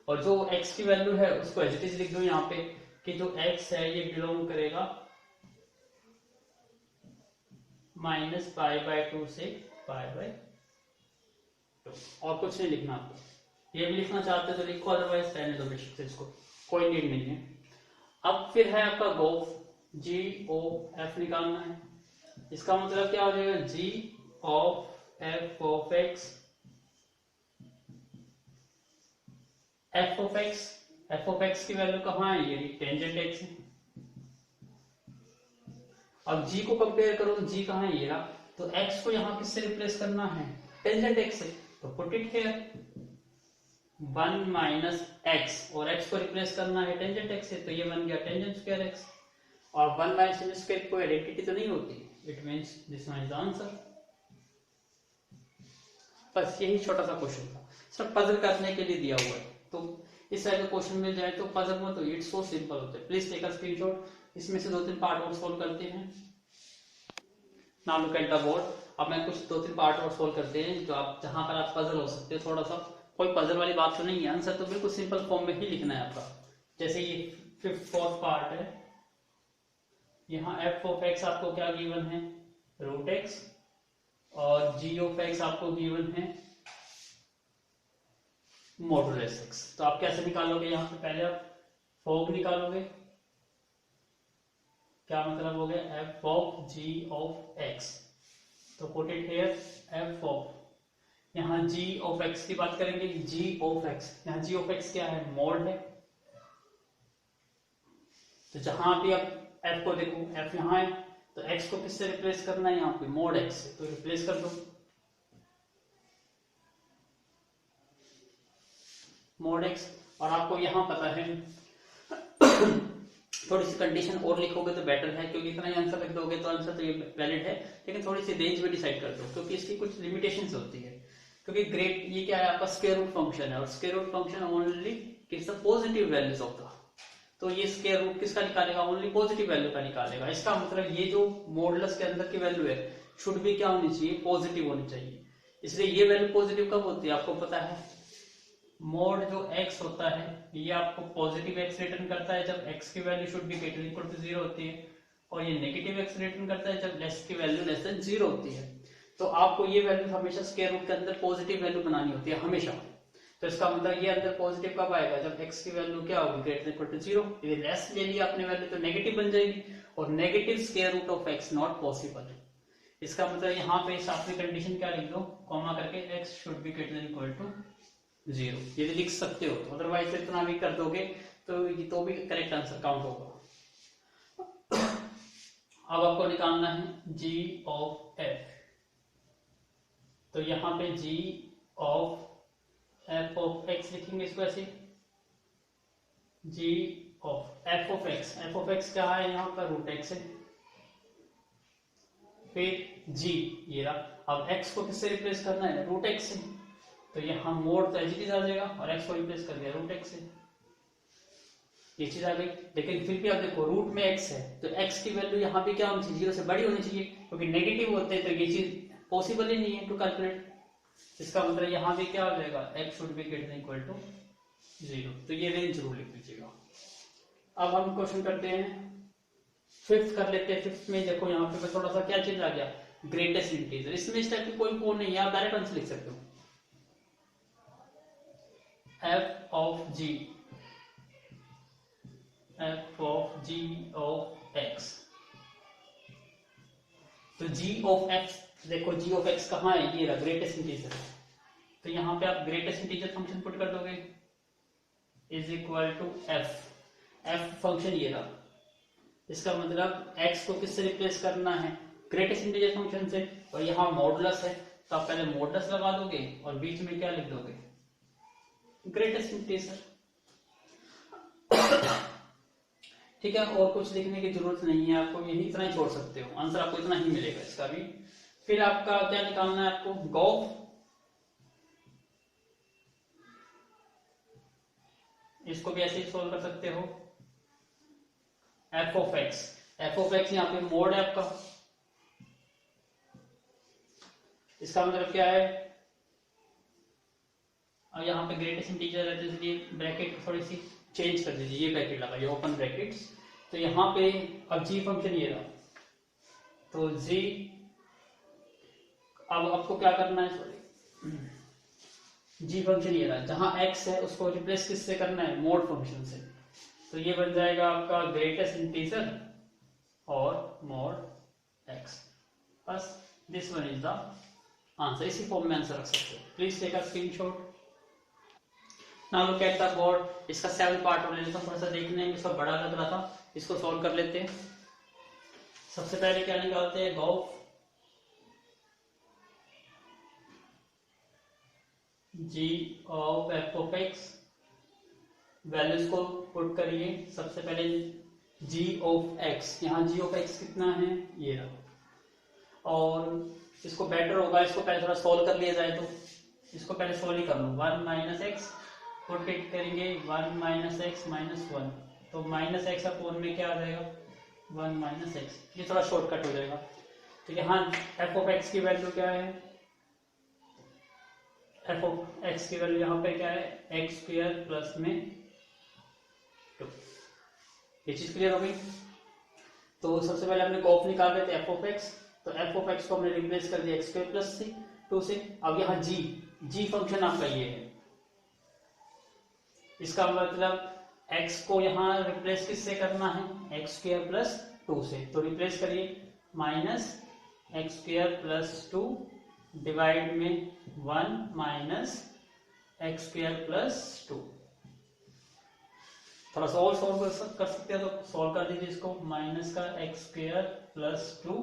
और जो x की वैल्यू है उसको एज इट इज लिख दो यहाँ पे, कि जो x है ये बिलोंग करेगा -π/2 से π/2, और कुछ नहीं लिखना आपको। ये भी लिखना चाहते तो लिखो, अदरवाइज रहने दो बेशक से, इसको कोई नीड नहीं है। अब फिर है आपका गॉफ, जी ओ एफ निकालना है। इसका मतलब क्या हो जाएगा, g of F of x F of x की वैल्यू कहाँ है, ये टेंजेंट एक्स है। अब g को कंपेयर करो तो g कहाँ है, ये रहा। तो x को यहाँ किससे रिप्लेस करना है, टेंजेंट x से, तो put it here 1 minus x, और x को रिप्लेस करना है टेंजेंट x से, तो ये बन गया टेंजेंट स्क्वायर x। और 1 माइनस टेंजेंट स्क्वायर कोई आइडेंटिटी तो नहीं होती, it means this one is the answer. बस यही छोटा सा क्वेश्चन था, सिर्फ पजल करने के लिए दिया हुआ है। तो इस तरह का क्वेश्चन मिल जाए तो पजल मत हो, इट्स सो सिंपल होता है। प्लीज टेक अ स्क्रीनशॉट, इसमें से 2-3 पार्ट और सोल्व करते हैं। Now look at the board. अब मैं कुछ 2-3 पार्ट और सोल्व करते हैं जो आप, जहां पर आप पजल हो सकते हो थोड़ा सा। कोई पजल वाली बात तो नहीं है, आंसर तो बिल्कुल सिंपल फॉर्म में ही लिखना है आपका। जैसे ये 4th पार्ट है, यहाँ एफ ऑफ एक्स आपको क्या गिवन है, रूट एक्स, और जी ऑफ एक्स आपको गिवन है मॉडुलस एक्स। तो आप कैसे निकालोगे, यहाँ पे पहले आप फॉर्म निकालोगे, क्या मतलब हो गया, f of ji of x, तो put it here f of, यहाँ जी ऑफ एक्स की बात करेंगे, जी ऑफ एक्स, यहाँ जी ऑफ एक्स क्या है, मॉड है। तो जहां भी आप एफ को देखो, एफ यहाँ है, तो एक्स को किससे रिप्लेस करना है, यहाँ पे मॉड एक्स से, तो रिप्लेस कर दो मॉड एक्स। और आपको यहाँ पता है थोड़ी सी कंडीशन और लिखोगे तो बेटर है, क्योंकि इतना ही आंसर लिख दोगे तो आंसर तो ये वैलिड है, लेकिन थोड़ी सी रेंज में डिसाइड कर दो, क्योंकि इसकी कुछ लिमिटेशंस होती है। क्योंकि ग्रेट ये क्या है, आपका स्क्वायर रूट फंक्शन है, और square root function only gives the positive values of the, तो ये स्क्वायर रूट किसका निकालेगा, ओनली पॉजिटिव वैल्यू का निकालेगा। इसका मतलब ये जो मॉडुलस के अंदर की वैल्यू है शुड भी क्या होनी चाहिए, पॉजिटिव होनी चाहिए। इसलिए ये वैल्यू पॉजिटिव कब होती है, आपको पता है, मोड जो x होता है ये आपको पॉजिटिव x रिटर्न करता है जब x की value should be greater equal to 0 होती है, और ये नेगेटिव x रिटर्न करता है जब x की वैल्यू लेस देन 0 होती है। तो आपको ये वैल्यू हमेशा स्क्वायर रूट के अंदर पॉजिटिव वैल्यू बनानी होती है हमेशा। तो इसका मतलब ये अंदर पॉजिटिव कब आएगा, जब x की वैल्यू क्या होगी, ग्रेटर इक्वल टू 0। यदि लेस ले लिया आपने वैल्यू तो नेगेटिव बन जाएगी, और negative square root of x not possible. इसका मतलब यहाँ पे सातवीं कंडीशन क्या लिख दो, कॉमा करके x should be greater equal to 0, ये लिख सकते हो। तो अदरवाइज इतना भी कर दोगे तो भी करेक्ट आंसर काउंट होगा। अब आपको निकालना है g ऑफ f, तो यहाँ पे g of f of x लिखेंगे इसको ऐसे, g of f of x क्या है, यहाँ पर रूट x है, फिर g ये रहा। अब x को किससे रिप्लेस करना है, रूट x से, तो यहाँ मोड तो एज इट इज आ जाएगा, और x को रिप्लेस कर दिया रूट x से, ये चीज आ गई। लेकिन फिर भी आप देखो रूट में x है, तो x की वैल्यू यहाँ पे क्या होनी चाहिए, 0 से बड़ी होनी चाहिए, क्योंकि नेगेटिव होते हैं तो ये चीज पॉसिबल ही नहीं है टू कैलकुलेट। इसका मतलब यहाँ पे क्या हो जाएगा, x should be greater equal to 0, तो ये रेंज जरूर लिख लीजिएगा। अब हम क्वेश्चन करते हैं, 5th कर लेते हैं। 5th में देखो यहाँ पे थोड़ा सा क्या चीज आ गया, ग्रेटेस्ट इंटीजर। इसमें इस टाइप की कोई कोड नहीं है, आप डायरेक्ट आंसर लिख सकते हो, f of g of x। तो g of x देखो, g of x कहाँ है, ये रहा ग्रेटेस्ट इंटीजर। तो यहाँ पे आप ग्रेटेस्ट इंटीजर फंक्शन पुट कर दोगे, is equal to f function ये रहा। इसका मतलब x को किससे रिप्लेस करना है, ग्रेटेस्ट इंटीजर फंक्शन से, और यहाँ मॉडुलस है तो आप पहले मॉडुलस लगा दोगे और बीच में क्या लिख दोगे, ग्रेटेस्ट इंटीजर। ठीक है, और कुछ लिखने की जरूरत नहीं है आपको, यही इतना ही छोड़ सकते हो, आंसर आपको इतना ही मिलेगा इसका भी। फिर आपका क्या निकालना है, आपको गॉफ, इसको भी ऐसे ही सोल्व कर सकते हो, f ऑफ x यहाँ पे मोड है आपका, इसका मतलब क्या है, और यहाँ पे ग्रेटेस्ट इंटीजर है तो इसलिए ब्रैकेट थोड़ी सी चेंज कर दीजिए, ये ब्रैकेट लगाइए ओपन ब्रैकेट्स। तो यहाँ पे अब g फंक्शन ये रहा, तो g, अब आपको क्या करना है, सॉरी, g फंक्शन ये रहा, जहां x है उसको रिप्लेस किससे करना है, मोड फंक्शन से। तो ये बन जाएगा आपका ग्रेटेस्ट इंटीजर और मोड x। बस this one is the answer, इसी फॉर्म में आंसर रख सकते हो। Please take a screenshot. Now look at the board. इसका 7 पार्ट हो लेता हूं, थोड़ा सा देखने में इसका बड़ा लग रहा था, इसको सॉल्व कर लेते हैं। सबसे पहले क्या निकालते हैं, गॉफ G of F of X, values को पुट करिए। सबसे पहले जी ऑफ एक्स, यहाँ जी ऑफ एक्स कितना है, ये रहा। और इसको बेटर होगा इसको पहले थोड़ा सॉल्व कर लिया जाए, तो इसको पहले सॉल्व ही कर लो। 1 माइनस एक्स पुट इट करेंगे, 1 माइनस एक्स माइनस 1, तो माइनस एक्स अपॉन में क्या आ जाएगा, 1 माइनस एक्स। ये थोड़ा शॉर्टकट हो जाएगा, ठीक है। हाँ, एफ ऑफ एक्स की वैल्यू क्या है, एफ ऑफ एक्स की वैल्यू यहाँ पे क्या है, एक्स स्क्वायर प्लस में 2। ये चीज क्लियर हो गई। तो सबसे पहले हमने गॉफ निकाल रहे थे एफ ऑफ एक्स, तो एफ ऑफ एक्स को हमने रिप्लेस कर दिया एक्स स्क्वायर प्लस 2 से। अब यहाँ जी फंक्शन आपका ये है, इसका मतलब x को यहाँ रिप्लेस किससे करना है, एक्स स्क्वायर प्लस 2 से। तो रिप्लेस करिए, minus x square plus 2 divide में 1 माइनस एक्स स्क्वायर प्लस 2। थोड़ा सा और सॉल्व कर सकते हैं, तो सॉल्व कर दीजिए इसको। माइनस का एक्स स्क्वायर प्लस 2,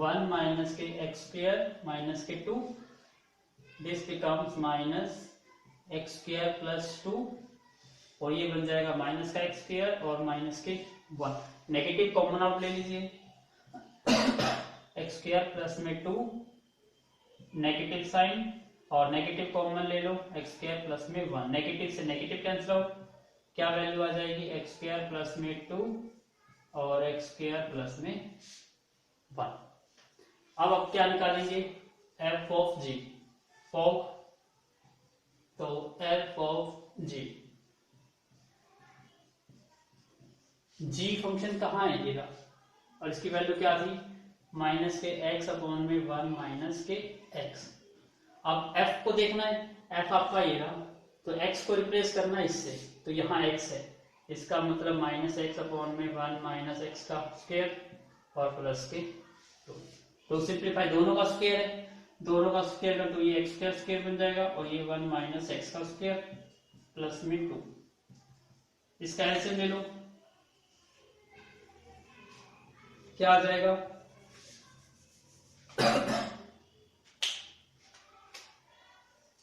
1 माइनस के एक्स स्क्वायर माइनस के 2, this becomes minus x square plus 2, और ये बन जाएगा माइनस का एक्स स्क्वायर और माइनस के 1। नेगेटिव कॉमन आउट ले लीजिए, एक्स स्क्वायर प्लस में 2, नेगेटिव साइन, और नेगेटिव कॉमन ले लो, एक्स स्क्वायर प्लस में 1। नेगेटिव से नेगेटिव कैंसिल आउट, क्या वैल्यू आ जाएगी, एक्स स्क्वायर प्लस में 2 और एक्स स्क्वायर प्लस में 1। अब आप क्या निकालेंगे, एफ ऑफ जी, फॉक, तो F of G, G function कहाँ है, ये रहा, और इसकी वैल्यू क्या थी, माइनस के एक्स अपॉन में 1 माइनस के एक्स। अब f को देखना है, f आपका ये रहा, तो x को रिप्लेस करना है इससे, तो यहाँ x है, इसका मतलब माइनस एक्स अपॉन में 1 माइनस एक्स का स्क्वायर और प्लस के 2। तो सिंप्लीफाई, दोनों का स्क्वायर है, दोनों का स्क्वायर कर, तो ये एक्स स्क्वायर स्क्वायर बन जाएगा, और ये 1 माइनस एक्स का स्क्वायर प्लस में 2। इसका एलसीएम ले लो, क्या आ जाएगा,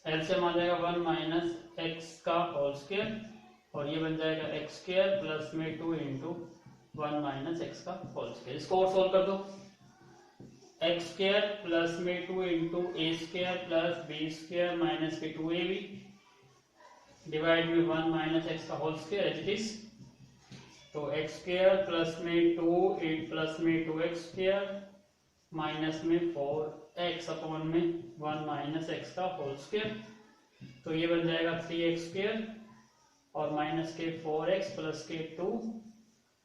एलसीएम आ जाएगा 1 माइनस एक्स का होल स्क्वायर, और ये बन जाएगा एक्स स्क्वायर प्लस में 2 इंटू 1 माइनस एक्स का होल स्क्वायर। इसको और सोल्व कर दो, एक्स स्क्वायर प्लस में 2 into a square plus b square minus के 2ab डिवाइड में 1 माइनस एक्स का whole square as it is. तो एक्स स्क्वायर प्लस में 2 प्लस में 2x स्क्वायर माइनस में 4x अपॉन में 1 माइनस एक्स का होल स्क्वायर, तो ये बन जाएगा 3x स्क्वायर और माइनस के 4x प्लस के 2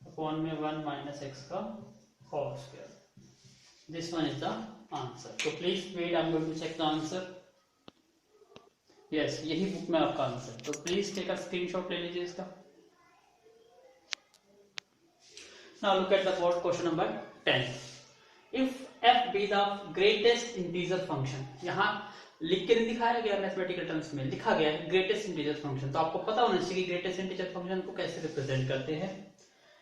अपॉन में 1 माइनस एक्स का whole square. This one is the answer. So please wait, I am going to check the answer. Yes, यही बुक में आपका आंसर, तो प्लीज टेक अ स्क्रीनशॉट ले लीजिए इसका। Now look at the board question number 10. If f be the greatest integer function, यहाँ लिख के नहीं दिखाया गया, मैथमेटिकल टर्म्स में लिखा गया है ग्रेटेस्ट इंटीजर फंक्शन, तो आपको पता होना चाहिए कि ग्रेटेस्ट इंटीजर फंक्शन को कैसे रिप्रेजेंट करते हैं।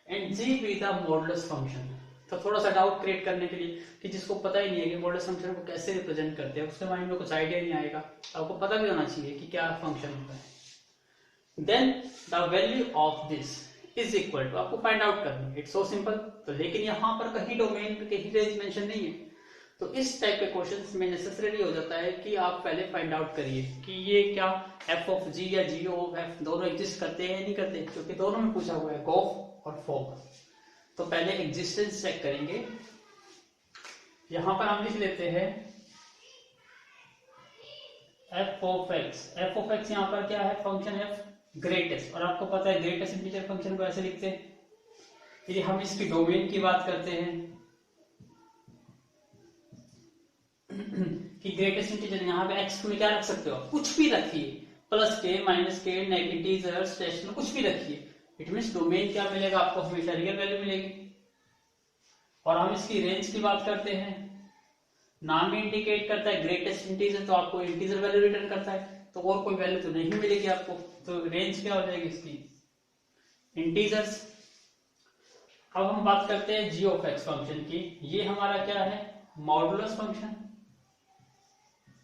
And g be the modulus function, तो थोड़ा सा डाउट क्रिएट करने के लिए कि जिसको पता ही नहीं है कि मॉडुलस फंक्शन को कैसे रिप्रेजेंट करते हैं, उसके माइंड में कुछ आइडिया नहीं आएगा, आपको पता भी होना चाहिए कि क्या फंक्शन होता है। Then the value of this is equal to, आपको फाइंड आउट करना है, इट्स सो सिंपल। तो लेकिन यहाँ पर कहीं डोमेन कहीं रेंज मेंशन नहीं है, तो इस टाइप के क्वेश्चंस में नेसेसरी हो जाता है कि आप पहले फाइंड आउट करिए कि ये क्या एफ ऑफ जी या जी ऑफ एफ दोनों एग्जिस्ट करते हैं या नहीं करते, क्योंकि दोनों में पूछा हुआ है गॉफ और फॉक। तो पहले एग्जिस्टेंस चेक करेंगे, यहां पर हम लिख लेते हैं F of x. F of X यहां पर क्या है, फंक्शन एफ ग्रेटेस्ट, और आपको पता है ग्रेटेस्ट इंटीजर फंक्शन को ऐसे लिखते हैं। यदि हम इसकी डोमेन की बात करते हैं कि ग्रेटेस्ट इंटीजर, यहाँ पे एक्स में क्या रख सकते हो, कुछ भी रखिए, प्लस के माइनस के नेगेटिव स्टेशनल कुछ भी रखिए, इट मीन्स डोमेन क्या मिलेगा आपको, हमेशा रियल वैल्यू मिलेगी। और हम इसकी रेंज की बात करते हैं, नाम भी इंडिकेट करता है ग्रेटेस्ट इंटीजर, तो आपको इंटीजर वैल्यू रिटर्न करता है। तो और कोई वैल्यू तो नहीं मिलेगी आपको, तो रेंज क्या हो जाएगी इसकी, इंटीजर्स। अब हम बात करते हैं जी ऑफ एक्स फंक्शन की। ये हमारा क्या है, मॉडुलस फंक्शन,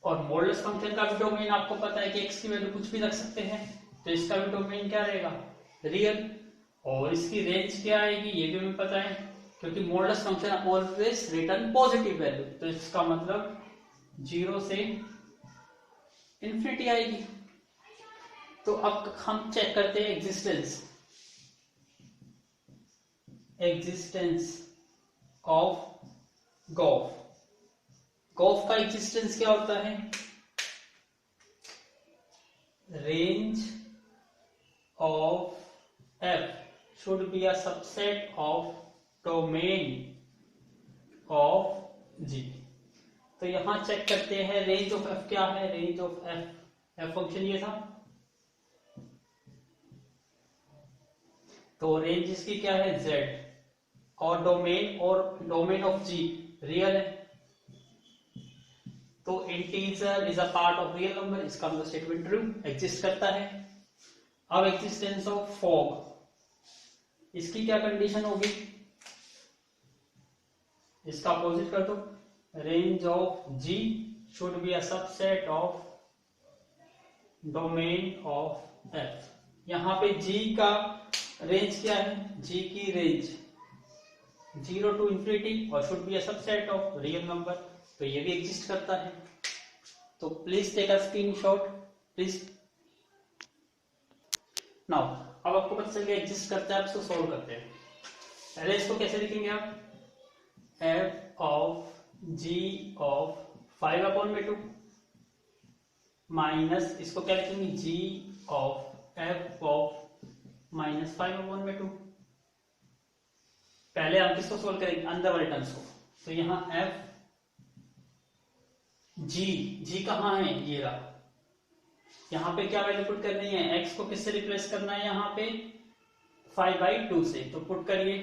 और मॉडुलस फंक्शन का भी डोमेन आपको पता है कि एक्स की वैल्यू कुछ भी रख सकते हैं, तो इसका भी डोमेन क्या रहेगा, रियल। और इसकी रेंज क्या आएगी ये भी हमें पता है, क्योंकि modulus function always return positive value, तो इसका मतलब 0 से इंफिनिटी आएगी। तो अब हम चेक करते हैं एग्जिस्टेंस ऑफ गॉफ। गॉफ का एग्जिस्टेंस क्या होता है, range of f should be a subset of domain of g. तो यहां चेक करते हैं रेंज ऑफ एफ क्या है, रेंज ऑफ एफ फंक्शन ये था, तो रेंज इसकी क्या है z, और डोमेन ऑफ जी रियल है, तो integer is a part of real number, इसका मतलब स्टेटमेंट ट्रू एग्जिस्ट करता है। अब एग्जिस्टेंस ऑफ फॉग, इसकी क्या कंडीशन होगी, इसका अपोजिट कर दो, range of G should be a subset of domain of F. यहां पे जी का रेंज क्या है, जी की रेंज 0 to infinity और should be a subset of real number, तो ये भी एग्जिस्ट करता है। तो please take a screenshot please. Now अब आपको पता चल गया एग्जिस्ट करता है, आप इसको सोल्व करते हैं। पहले इसको कैसे लिखेंगे आप, f of g of 5/2 minus इसको क्या लिखेंगे, g ऑफ f ऑफ -5/2। पहले हम किसको सोल्व करेंगे, अंदर वाले टर्म्स को, तो यहां f g कहां है, ये रहा, यहां पे क्या वैल्यू पुट करनी है, x को किससे रिप्लेस करना है, यहां पे 5/2 से, तो पुट करिए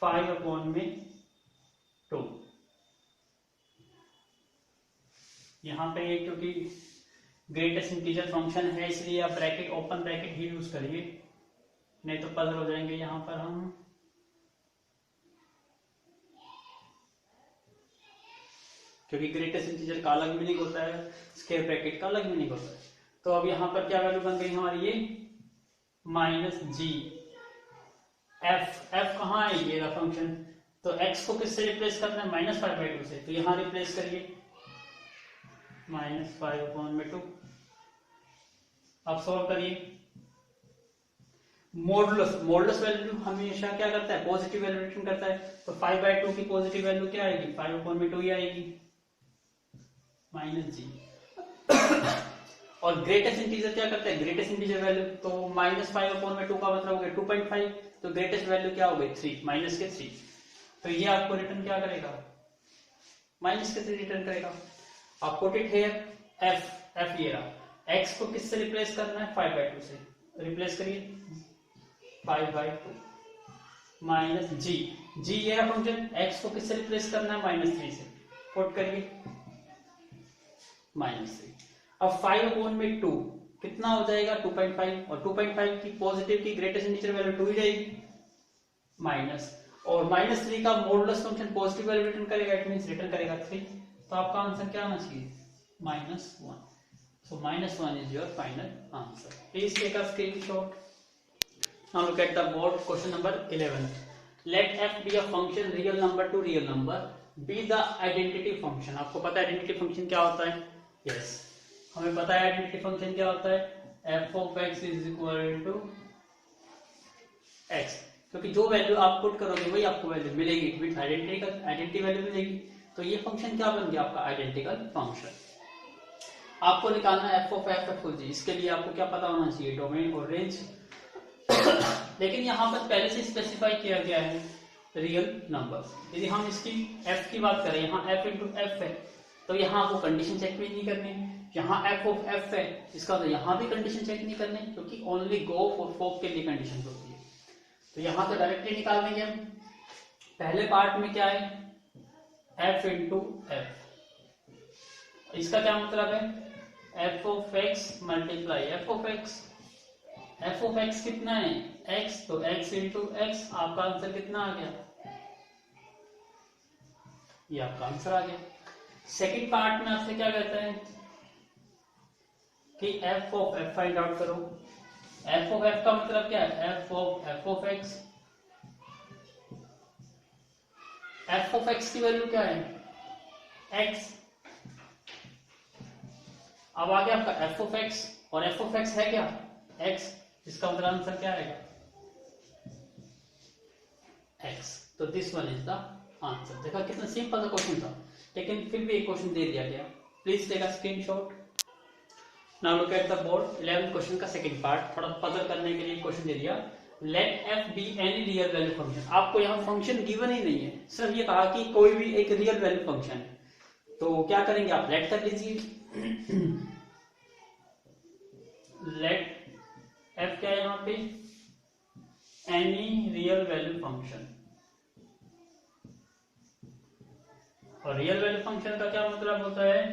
5/2। यहां पे क्योंकि ग्रेटेस्ट इंटीजर फंक्शन है इसलिए आप ब्रैकेट ओपन ब्रैकेट ही यूज करिए, नहीं तो पजल हो जाएंगे यहां पर हम। क्योंकि ग्रेटेस्ट इंटीजर का अलग मीनिंग होता है, स्क्वायर ब्रैकेट का अलग मीनिंग होता है। तो अब यहां पर क्या वैल्यू बन गई हमारी, ये -g। f कहां है, ये रहा फंक्शन, तो x को किससे रिप्लेस करना है, -5/2 से, तो यहां रिप्लेस करिए -5/2। अब सॉल्व करिए। मॉडुलस वैल्यू हमेशा क्या करता है, पॉजिटिव वैल्यू रिटर्न करता है, तो 5/2 की पॉजिटिव वैल्यू क्या आएगी, 5/2 ही आएगी, -g। और ग्रेटेस्ट इंटीजर क्या करता है, ग्रेटेस्ट इंटीजर वैल्यू, तो -5/2 का मतलब हो गया 2.5, तो ग्रेटेस्ट वैल्यू क्या हो गई 3, माइनस के 3, तो ये आपको रिटर्न क्या करेगा, माइनस के 3 रिटर्न करेगा। आप पुट इट हियर, f ये रहा, x को किससे रिप्लेस करना है, 5/2 से, रिप्लेस करिए 5/2 माइनस g ये रहा फंक्शन, x को किससे रिप्लेस करना है, -3 से, पुट करिए -3। अब 5/2 कितना हो जाएगा, 2.5, और 2.5 की पॉजिटिव की ग्रेटेस्ट इंटीजर वैल्यू 2 ही रहेगी, माइनस, और -3 का modulus function positive value return करेगा, इट मींस रिटर्न करेगा 3, तो आपका आंसर क्या आना चाहिए, -1। So -1 is your final answer. Please take a screenshot. Now look at the board, question number 11. Let f be a function real number to real number, be the identity function। आपको पता है identity function क्या होता है, yes, हमें पता है identity function क्या होता है, f of x is equal to x, क्योंकि जो वैल्यू आप पुट करोगे वही आपको वैल्यू मिलेगी, विद आइडेंटिटी वैल्यू मिलेगी, तो ये फंक्शन क्या बन गया आपका आइडेंटिकल फंक्शन। आपको निकालना है f of g, इसके लिए आपको क्या पता होना चाहिए, डोमेन और रेंज। लेकिन यहां पर पहले से स्पेसिफाई किया गया है रियल नंबर। यदि हम इसकी f की बात करें, यहाँ f इंटू एफ है, तो यहाँ आपको कंडीशन चेक भी नहीं करनी, यहाँ f ऑफ f है, इसका तो यहाँ भी कंडीशन चेक नहीं करनी, क्योंकि ओनली गोफ और फोक के लिए कंडीशन होती है, तो यहाँ तो डायरेक्टली निकाल देंगे हम। पहले पार्ट में क्या है, f इंटू एफ, इसका क्या मतलब है, F of x multiply F of x. F of x कितना है x, तो x इंटू एक्स, आपका आंसर कितना आ गया, ये आपका आंसर आ गया। सेकंड पार्ट में आपसे क्या कहता है कि F of F find out करो। एफ ऑफ एफ का मतलब क्या है, F of x. F of x की वैल्यू क्या है, एक्स। अब आ गया आपका एफ ऑफ एक्स, और एफ ऑफ एक्स है क्या, एक्स, इसका मतलब आंसर क्या आएगा, एक्स। तो this one is the answer. देखा कितना सिंपल सा क्वेश्चन था, लेकिन फिर भी एक क्वेश्चन दे दिया गया। Please take a screenshot. Now look at the board. 11th question का सेकंड पार्ट, थोड़ा पजल करने के लिए क्वेश्चन दे दिया। Let F be any real value function. आपको यहाँ फंक्शन गिवन ही नहीं है, सिर्फ ये कहा कि कोई भी एक रियल वैल्यू फंक्शन है। तो क्या करेंगे आप, लेट कर लीजिए। लेट एफ क्या है यहाँ पे, एनी रियल वैल्यू फंक्शन। और रियल वैल्यू फंक्शन का क्या मतलब होता है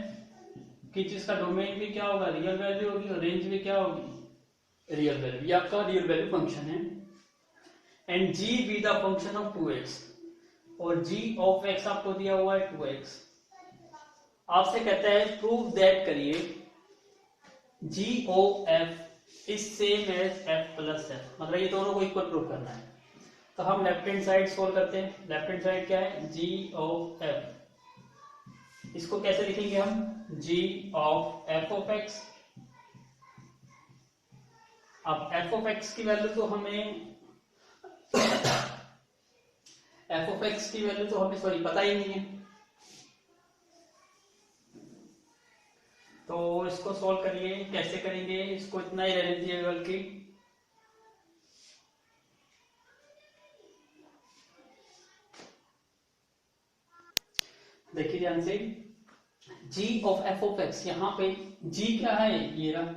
कि जिसका डोमेन भी क्या होगा, रियल वैल्यू होगी, और रेंज भी क्या होगी, रियल वैल्यू। ये आपका रियल वैल्यू फंक्शन है। And g B the function of 2x, और g ऑफ x आपको दिया हुआ है 2x। आपसे कहता है प्रूव दैट करिए g of f is same as f plus f, मतलब ये दोनों को इक्वल प्रूव करना है। तो हम लेफ्ट हैंड साइड सोल्व करते हैं। लेफ्ट हैंड साइड क्या है, g ऑफ f, इसको कैसे लिखेंगे हम, g of f of x। अब f ऑफ x की वैल्यू तो हमें f ऑफ x की वैल्यू तो हमें सॉरी पता ही नहीं है, तो इसको सॉल्व करिए। कैसे करेंगे, इसको इतना ही रहने दीजिए बल्कि देखिए ध्यान से, g of f of x, यहाँ पे g क्या है, ये रहा,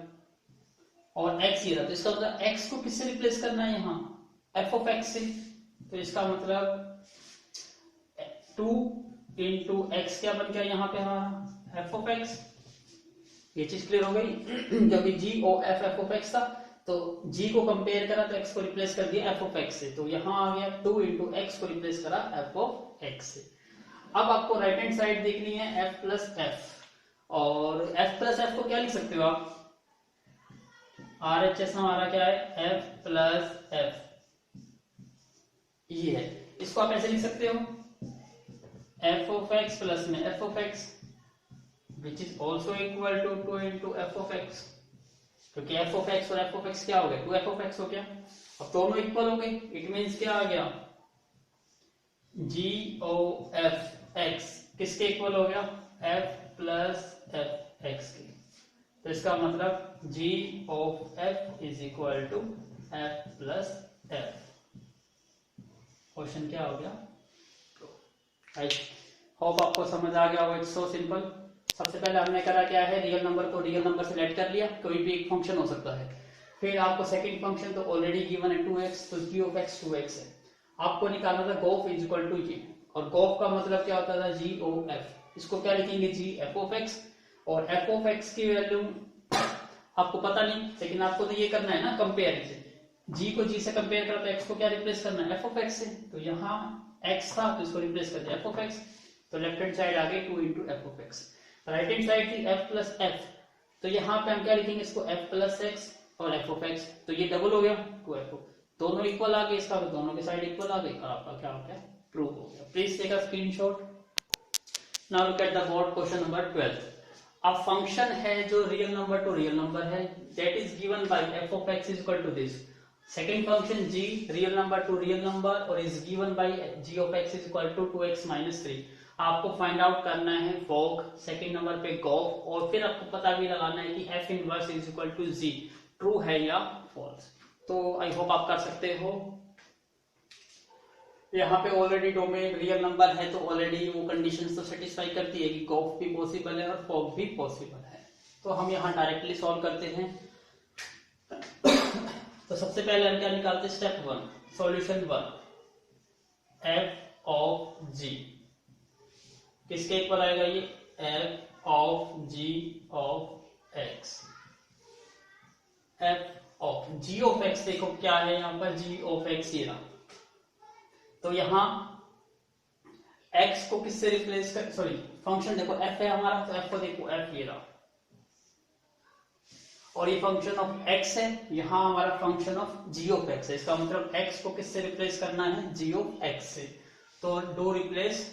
और x ये रहा। तो इसका मतलब x को किससे रिप्लेस करना है यहाँ, f ऑफ x से। तो इसका मतलब 2 इंटू एक्स क्या बन गया यहाँ पे हमारा, f ऑफ x। ये चीज क्लियर हो गई। क्योंकि g और f ऑफ x था, तो g को कंपेयर करा तो x को रिप्लेस कर दिया f ऑफ x से, तो यहाँ आ गया 2 इंटू एक्स को रिप्लेस करा f ऑफ x से। अब आपको राइट हैंड साइड देखनी है f प्लस एफ, और f प्लस एफ को क्या लिख सकते हो आप, RHS हमारा क्या है, f प्लस एफ, ये है। इसको आप ऐसे लिख सकते हो, f ऑफ x प्लस में f of x which is also equal to 2 into F of x, क्योंकि f ऑफ x और f ऑफ x क्या हो गया, 2f ऑफ x हो गया। अब दोनों इक्वल हो गए, इट मीन्स क्या आ गया, g ओ f x किसके इक्वल हो गया, f प्लस एफ एक्स के। तो इसका मतलब g of f is equal to f plus F. Question क्या हो गया, आई होप आपको समझ आ गया होगा। It's so simple. सबसे पहले हमने करा क्या है, रियल नंबर को रियल नंबर से लेट कर लिया, कोई भी एक फंक्शन हो सकता है। फिर आपको सेकंड फंक्शन तो ऑलरेडी गिवन है 2x, तो g ऑफ x 2x है। आपको निकालना था गोफ इज इक्वल टू g, और गोफ का मतलब क्या होता था, g ओ f। इसको क्या लिखेंगे, g f ऑफ x, और f ऑफ x की वैल्यू आपको पता नहीं, लेकिन आपको तो ये करना है ना कंपेयर से, g को g से कंपेयर करा तो x को क्या रिप्लेस करना है, f ऑफ x से। तो यहाँ x था तो इसको रिप्लेस कर दिया f ऑफ x, तो लेफ्ट हैंड साइड आ गई 2 into F of x. Right hand side थी f प्लस एफ, तो यहाँ पे हम क्या लिखेंगे, इसको f प्लस एक्स और f ऑफ एक्स, तो ये डबल हो गया 2f, दोनों इक्वल आ गए, इसका तो दोनों के साइड इक्वल आ गई, और आपका क्या हो गया, प्रूव हो गया। Please take a screenshot. Now look at the board, question number 12। अब फंक्शन है जो real number to real number है, that is given by f of x is equal to this. Second function g real number to real number और is given by g of x is equal to 2x minus 3। आपको find out करना है fog, second number पे gof, और फिर आपको पता भी लगाना है कि f inverse is equal to g, true है या फॉल्स। तो आई होप आप कर सकते हो। यहाँ पे ऑलरेडी डोमेन रियल नंबर है, तो ऑलरेडी वो कंडीशंस तो सेटिस्फाई करती है कि गॉफ भी पॉसिबल है और फॉग भी पॉसिबल है। तो हम यहाँ डायरेक्टली सॉल्व करते हैं। तो सबसे पहले हम क्या निकालते हैं, step 1, solution 1, f of g किसके इक्वल आएगा, ये f of g of x, F of ji of X, देखो क्या है यहाँ पर जी ऑफ एक्स ये रहा। तो यहाँ x को किससे रिप्लेस कर, सॉरी फंक्शन देखो f है हमारा, तो f को देखो f ये रहा, और ये फंक्शन ऑफ x है, यहाँ हमारा function of g of x है। इसका मतलब x को किससे रिप्लेस करना है, g ऑफ x से। तो डू रिप्लेस,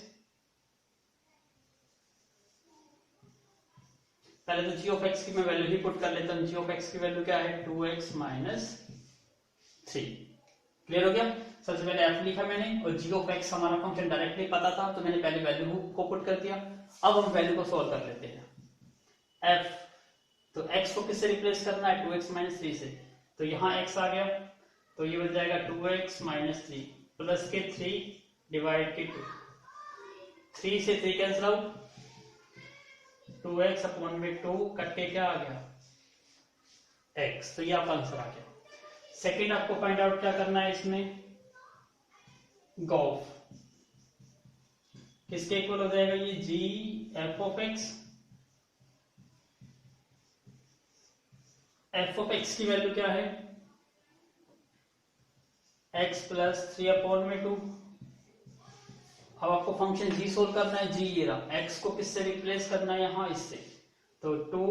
पहले तो g ऑफ x की मैं वैल्यू ही पुट कर लेता हूँ। g ऑफ x की वैल्यू क्या है, 2x माइनस 3। क्लियर हो गया। सबसे पहले f लिखा मैंने, और g ऑफ x हमारा फंक्शन डायरेक्टली पता था, तो मैंने पहले वैल्यू को पुट कर दिया। अब हम वैल्यू को सॉल्व कर लेते हैं। f, तो x को किससे रिप्लेस करना है, 2x माइनस 3 से। तो यहाँ x आ गया, तो ये बन जाएगा 2x माइनस 3 प्लस के 3 डिवाइड के 2, 3 से 3 कैंसिल आउट, 2x अपॉन में 2 कट के क्या आ गया, x। तो ये आपका आंसर आ गया। सेकेंड आपको फाइंड आउट क्या करना है इसमें, गॉफ, किसके इक्वल हो जाएगा ये, g f of x। f of x की वैल्यू क्या है, x प्लस 3 अपॉन में 2। अब आपको फंक्शन g सोल्व करना है, g ये रहा, x को किससे रिप्लेस करना है यहाँ इससे, तो 2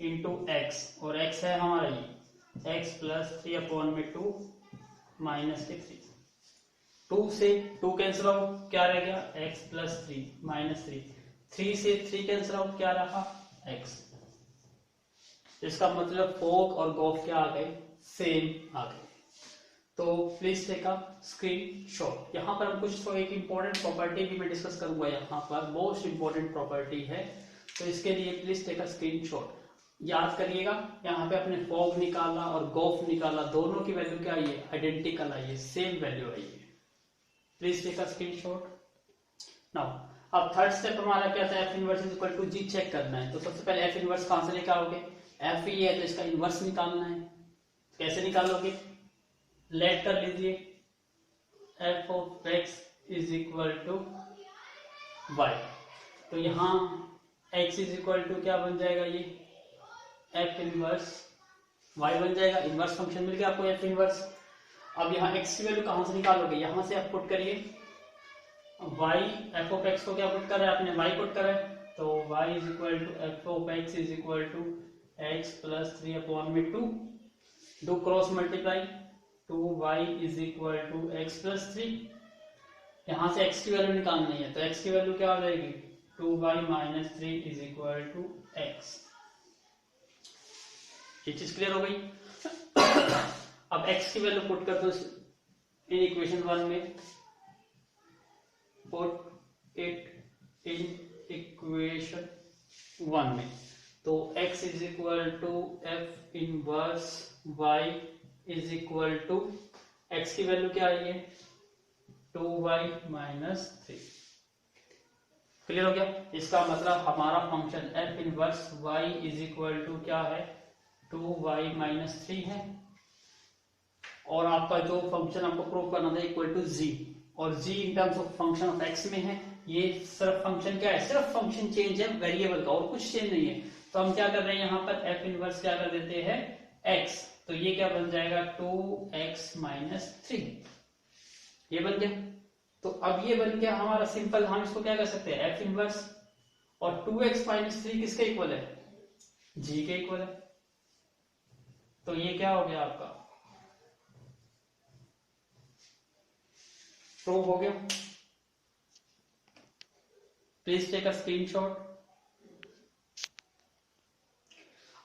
इंटू एक्स, और x है हमारा ये x प्लस 3 अपॉन में 2 माइनस के 3, 2 से 2 कैंसिल आउट, क्या रह गया, x प्लस 3 माइनस 3, 3 से 3 कैंसिल आउट, क्या रहा, x। इसका मतलब फोक और गॉफ क्या आ गए, सेम आ गए। तो प्लीज टेक अ स्क्रीनशॉट। यहाँ पर हम कुछ तो एक इंपॉर्टेंट प्रॉपर्टी भी मैं डिस्कस करूंगा, यहाँ पर मोस्ट इंपॉर्टेंट प्रॉपर्टी है, तो इसके लिए प्लीज टेक अ स्क्रीनशॉट। याद करिएगा, यहाँ पे अपने फोक निकाला और गॉफ निकाला, दोनों की वैल्यू क्या आई है, आइडेंटिकल आई है, सेम वैल्यू आई है। Please take a screenshot. Now अब थर्ड स्टेप हमारा क्या था, F inverse is equal to G check करना है। तो सबसे पहले एफ इनवर्स कहां से लेकर आओगे, एफ ही है तो इसका इनवर्स निकालना है। कैसे निकालोगे, लेट कर लीजिए, F of x is equal to Y. तो यहाँ एक्स इज इक्वल टू क्या बन जाएगा, ये एफ इनवर्स वाई बन जाएगा। इनवर्स फंक्शन मिल गया आपको, एफ इनवर्स। अब यहाँ एक्स की वैल्यू कहां से निकालोगे, यहां से आप पुट करिए, y एफ ऑफ एक्स को क्या पुट कर रहा है आपने, y पुट कर रहा है, तो y is equal to F of x is equal to x plus 3 upon में 2, do cross multiply, 2y is equal to x plus 3। यहां से x की वैल्यू निकालनी है, तो x की वैल्यू क्या हो जाएगी, 2y minus 3 is equal to x। ये चीज क्लियर हो गई। अब x की वैल्यू पुट कर दो इन इक्वेशन 1 में, पुट इट इन इक्वेशन 1 में, तो x is equal to F inverse y is equal to, x की वैल्यू क्या आई है, 2y माइनस 3। क्लियर हो गया। इसका मतलब हमारा function F inverse y is equal to क्या है, 2y माइनस 3 है, और आपका जो फंक्शन आपको प्रूव करना था इक्वल टू g, और g in terms of function of x में है। ये सिर्फ फंक्शन क्या है, सिर्फ फंक्शन चेंज है वेरिएबल का, और कुछ चेंज नहीं है। तो हम क्या कर रहे हैं यहाँ पर, f इनवर्स क्या कर देते हैं x, तो ये क्या बन जाएगा 2x माइनस 3, ये बन गया। तो अब ये बन गया हमारा सिंपल, हम इसको क्या कर सकते हैं, f इनवर्स, और 2x माइनस 3 किसके इक्वल है, g के इक्वल है। तो ये क्या हो गया आपका, प्रूव हो गया। Please take a screenshot.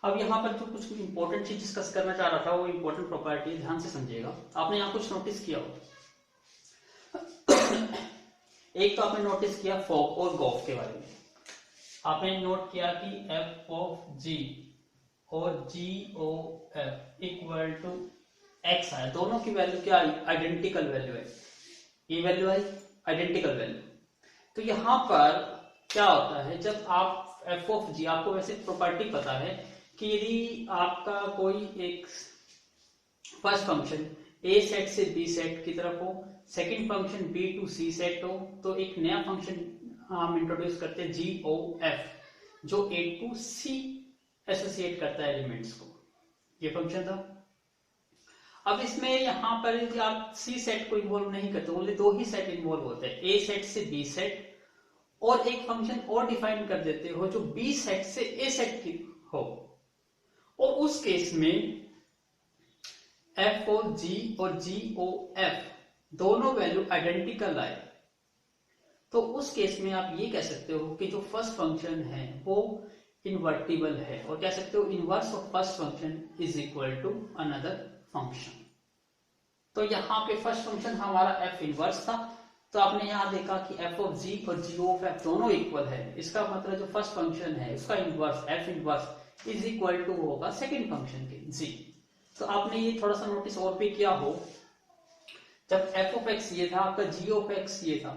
अब यहाँ पर जो कुछ इंपॉर्टेंट चीज डिस्कस करना चाह रहा था, वो इंपॉर्टेंट प्रॉपर्टी, ध्यान से समझिएगा। आपने यहाँ कुछ नोटिस किया हो, एक तो आपने नोटिस किया फोक और गॉफ के बारे में। आपने नोट किया कि एफ ऑफ जी और g O f equal to x है, दोनों की वैल्यू क्या आई, आइडेंटिकल वैल्यू है। ये वैल्यू आई आइडेंटिकल वैल्यू। तो यहाँ पर क्या होता है, जब आप एफ ऑफ जी, आपको वैसे प्रॉपर्टी पता है कि यदि आपका कोई एक फर्स्ट फंक्शन ए सेट से बी सेट की तरफ हो, second function B to C set हो, तो एक नया फंक्शन हम इंट्रोड्यूस करते हैं जी ओ एफ, जो ए टू सी एसोसिएट करता है एलिमेंट्स को, ये फंक्शन था। अब इसमें यहाँ पर आप सी सेट को इन्वॉल्व नहीं करते, ओनली दो ही सेट इन्वॉल्व होते हैं, ए सेट से बी सेट, और एक फंक्शन और डिफाइन कर देते हो जो बी सेट से ए सेट की हो, और उस केस में एफ ओ जी और जी ओ एफ दोनों वैल्यू आइडेंटिकल आए, तो उस केस में आप ये कह सकते हो कि जो फर्स्ट फंक्शन है वो इन्वर्टिबल है, और कह सकते हो inverse of first function is equal to another function. तो यहाँ पे फर्स्ट फंक्शन हमारा एफ इनवर्स था, तो आपने यहाँ देखा कि एफ ऑफ जी और जी ऑफ एफ दोनों इक्वल है, इसका मतलब जो फर्स्ट फंक्शन है उसका inverse F inverse is equal to होगा सेकंड फंक्शन के जी। तो आपने ये थोड़ा सा नोटिस और भी किया हो, जब एफ ऑफ एक्स ये था, आपका जी ऑफ एक्स ये था,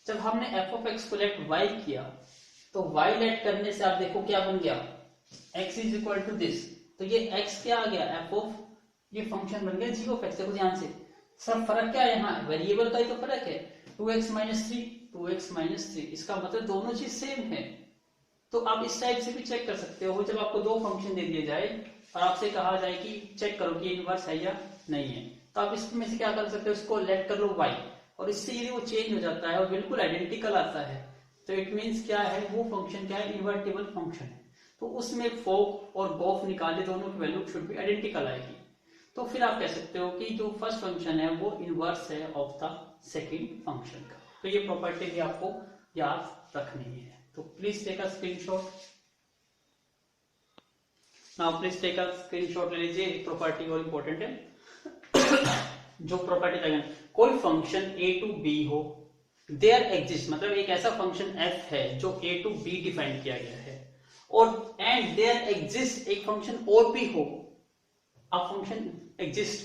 जब हमने एफ ऑफ एक्स को लेट वाई किया, तो वाई लेट करने से आप देखो क्या बन गया, X is equal to this, तो ये एक्स क्या आ गया, एफ ऑफ ये फंक्शन बन गया जी ऑफ एक्स। देखो ध्यान से, सब फर्क क्या है, यहाँ वेरिएबल का ही तो फर्क है, 2x माइनस 3 2x माइनस 3, इसका मतलब दोनों चीज सेम है। तो आप इस टाइप से भी चेक कर सकते हो, जब आपको दो फंक्शन दे दिए जाए और आपसे कहा जाए कि चेक करो कि इनवर्स है या नहीं है, तो आप इसमें से क्या कर सकते हो, इसको लेट कर लो y, और इससे यदि वो चेंज हो जाता है और बिल्कुल आइडेंटिकल आता है, तो इट मीन्स क्या है, वो फंक्शन क्या है, इन्वर्टिबल फंक्शन है। तो उसमें फोक और गोफ निकाले, दोनों की वैल्यू शुड भी आइडेंटिकल आएगी। तो फिर आप कह सकते हो कि जो फर्स्ट फंक्शन है वो इनवर्स है ऑफ द सेकंड फंक्शन का। तो ये प्रॉपर्टी भी आपको याद रखनी है। तो please take a screenshot. Now please take a screenshot ले लीजिए, एक प्रॉपर्टी और इंपॉर्टेंट है। जो प्रॉपर्टी लगेगा, कोई फंक्शन a टू b हो, देयर एग्जिस्ट, मतलब एक ऐसा फंक्शन f है जो a टू b डिफाइन किया गया है, और एंड देयर एग्जिस्ट एक फंक्शन और भी हो, a function exist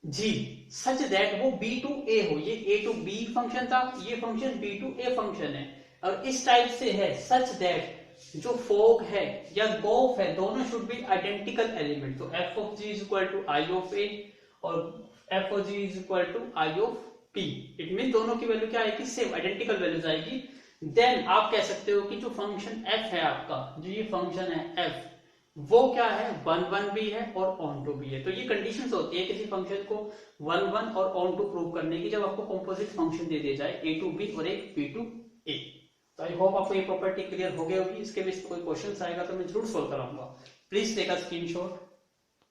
g such that वो b to a हो, ये a to b फंक्शन था, ये function b to a function है, और इस टाइप से है such that जो फोक है या गोफ है दोनों शुड बी आइडेंटिकल एलिमेंट। तो f of g is equal to i of a और f of g is equal to i of p, it mean दोनों की वैल्यू क्या आएगी, सेम आइडेंटिकल वैल्यूज आएगी। देन आप कह सकते हो कि जो फंक्शन f है आपका, जो ये फंक्शन है f, वो क्या है, 1 1 भी है और ऑन टू भी है। तो ये कंडीशंस होती है किसी फंक्शन को 1 1 और ऑन टू प्रूव करने की, जब आपको कंपोजिट फंक्शन दे दिया जाए a टू b और एक b टू a। तो आई होप आपको ये प्रॉपर्टी क्लियर हो गई होगी। इसके बेस पे कोई क्वेश्चन आएगा तो मैं जरूर सोल्व कराऊंगा। Please take a screenshot.